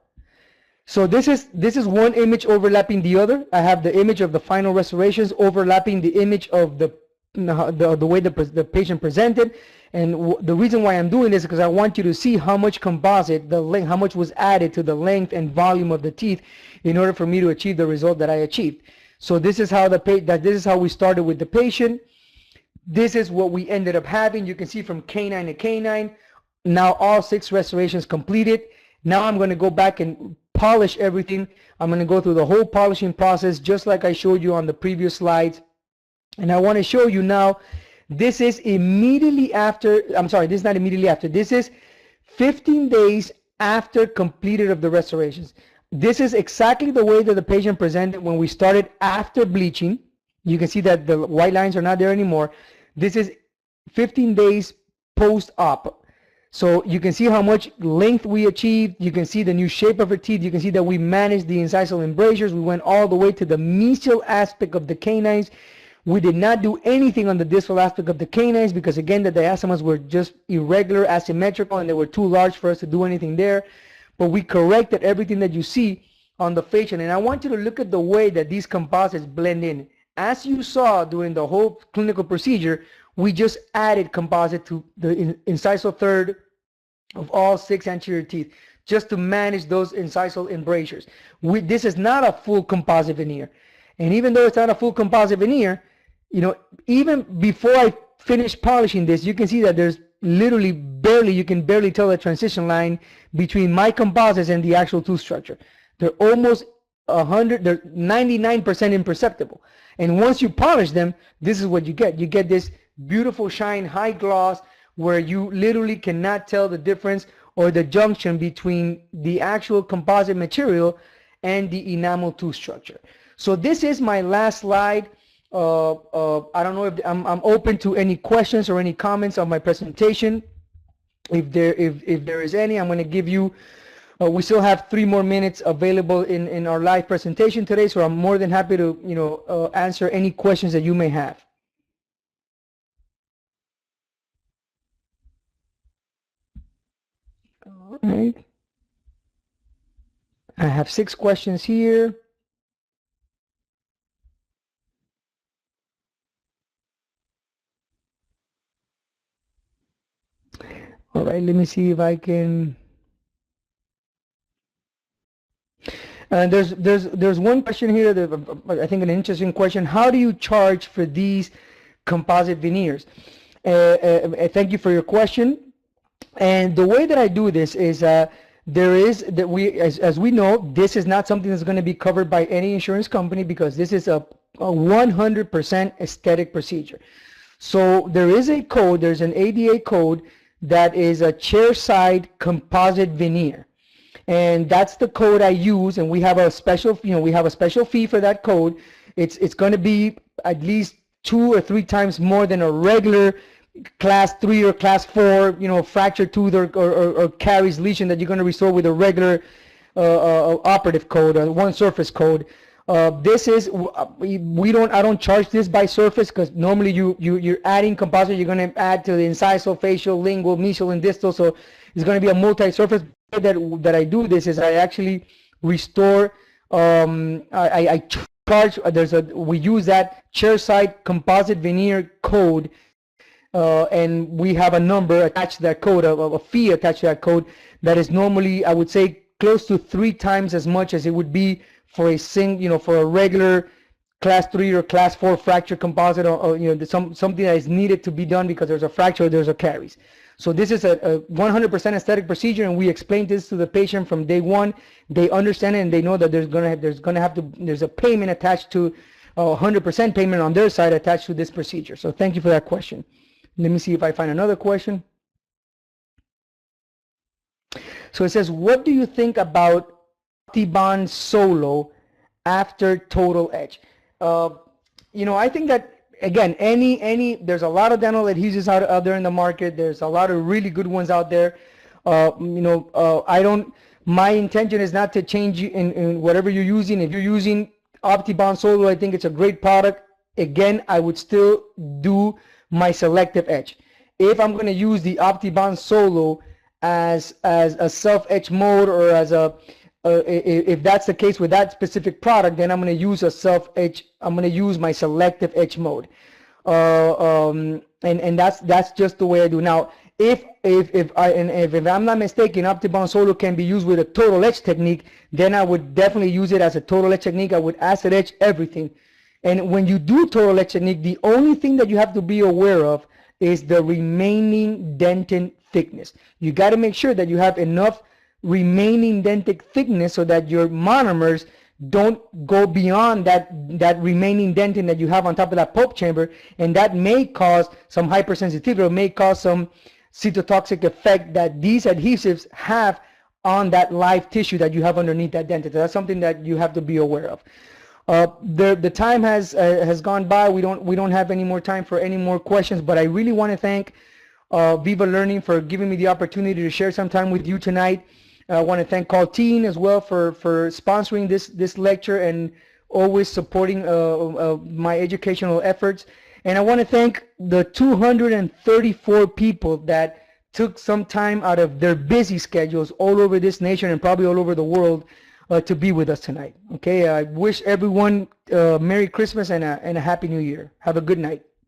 So this is one image overlapping the other. I have the image of the final restorations overlapping the image of the way the patient presented. And the reason why I'm doing this is because I want you to see how much composite, the length, how much was added to the length and volume of the teeth in order for me to achieve the result that I achieved. So this is how this is how we started with the patient. This is what we ended up having. You can see from canine to canine. Now all 6 restorations completed. Now I'm going to go back and polish everything. I'm going to go through the whole polishing process just like I showed you on the previous slides. And I want to show you now, this is immediately after, I'm sorry, this is not immediately after. This is 15 days after completed of the restorations. This is exactly the way that the patient presented when we started after bleaching. You can see that the white lines are not there anymore. This is 15 days post-op. So you can see how much length we achieved. You can see the new shape of her teeth. You can see that we managed the incisal embrasures. We went all the way to the mesial aspect of the canines. We did not do anything on the distal aspect of the canines because, again, the diastemas were just irregular, asymmetrical, and they were too large for us to do anything there. But we corrected everything that you see on the facial. And I want you to look at the way that these composites blend in. As you saw during the whole clinical procedure, we just added composite to the incisal third of all 6 anterior teeth just to manage those incisal embrasures. This is not a full composite veneer. And even though it's not a full composite veneer, you know, even before I finish polishing this, you can see that there's literally barely, you can barely tell the transition line between my composites and the actual tooth structure. They're almost 100, they're 99% imperceptible. And once you polish them, this is what you get. You get this beautiful shine, high gloss, where you literally cannot tell the difference or the junction between the actual composite material and the enamel tooth structure. So this is my last slide. I don't know if I'm open to any questions or any comments on my presentation. If there is any, I'm going to give you. We still have 3 more minutes available in our live presentation today, so I'm more than happy to answer any questions that you may have. All right. I have 6 questions here. All right, let me see if I can. There's one question here that I think an interesting question. How do you charge for these composite veneers? Thank you for your question. And the way that I do this is as we know, this is not something that's going to be covered by any insurance company because this is a 100% aesthetic procedure. So there is a code, there's an ADA code that is a chair side composite veneer. And that's the code I use, and we have a special, we have a special fee for that code. It's going to be at least 2 or 3 times more than a regular class 3 or class 4, fractured tooth or caries lesion that you're going to restore with a regular operative code, one surface code. This is I don't charge this by surface because normally you're adding composite. You're going to add to the incisal, facial, lingual, mesial, and distal. So it's going to be a multi-surface. That I do this is I actually restore. I charge. We use that chair side composite veneer code, and we have a number attached to that code, a fee attached to that code that is normally, I would say, close to 3 times as much as it would be for a for a regular class 3 or class 4 fracture composite, or something that is needed to be done because there's a fracture or there's a caries. So this is a 100% aesthetic procedure, and we explain this to the patient from day one. They understand it, and they know that there's a payment attached to 100% payment on their side attached to this procedure. So thank you for that question. Let me see if I find another question. So it says, what do you think about T-bond solo after total edge? I think that again, there's a lot of dental adhesives out there in the market. There's a lot of really good ones out there. My intention is not to change you in whatever you're using. If you're using OptiBond Solo, I think it's a great product. Again, I would still do my selective etch. If I'm going to use the OptiBond Solo as a self-etch mode, or as if that's the case with that specific product, then I'm going to use a self-etch. I'm going to use my selective etch mode, and that's just the way I do. Now, if I'm not mistaken, OptiBond Solo can be used with a total etch technique, then I would definitely use it as a total etch technique. I would acid etch everything. And when you do total etch technique, the only thing that you have to be aware of is the remaining dentin thickness. You got to make sure that you have enough remaining dentic thickness so that your monomers don't go beyond that remaining dentin that you have on top of that pulp chamber, and that may cause some hypersensitivity, or may cause some cytotoxic effect that these adhesives have on that live tissue that you have underneath that dentin. That's something that you have to be aware of. The time has gone by. We don't have any more time for any more questions, but I really want to thank Viva Learning for giving me the opportunity to share some time with you tonight. I want to thank Caltine as well for sponsoring this lecture and always supporting my educational efforts. And I want to thank the 234 people that took some time out of their busy schedules all over this nation and probably all over the world to be with us tonight. Okay, I wish everyone Merry Christmas and a Happy New Year. Have a good night.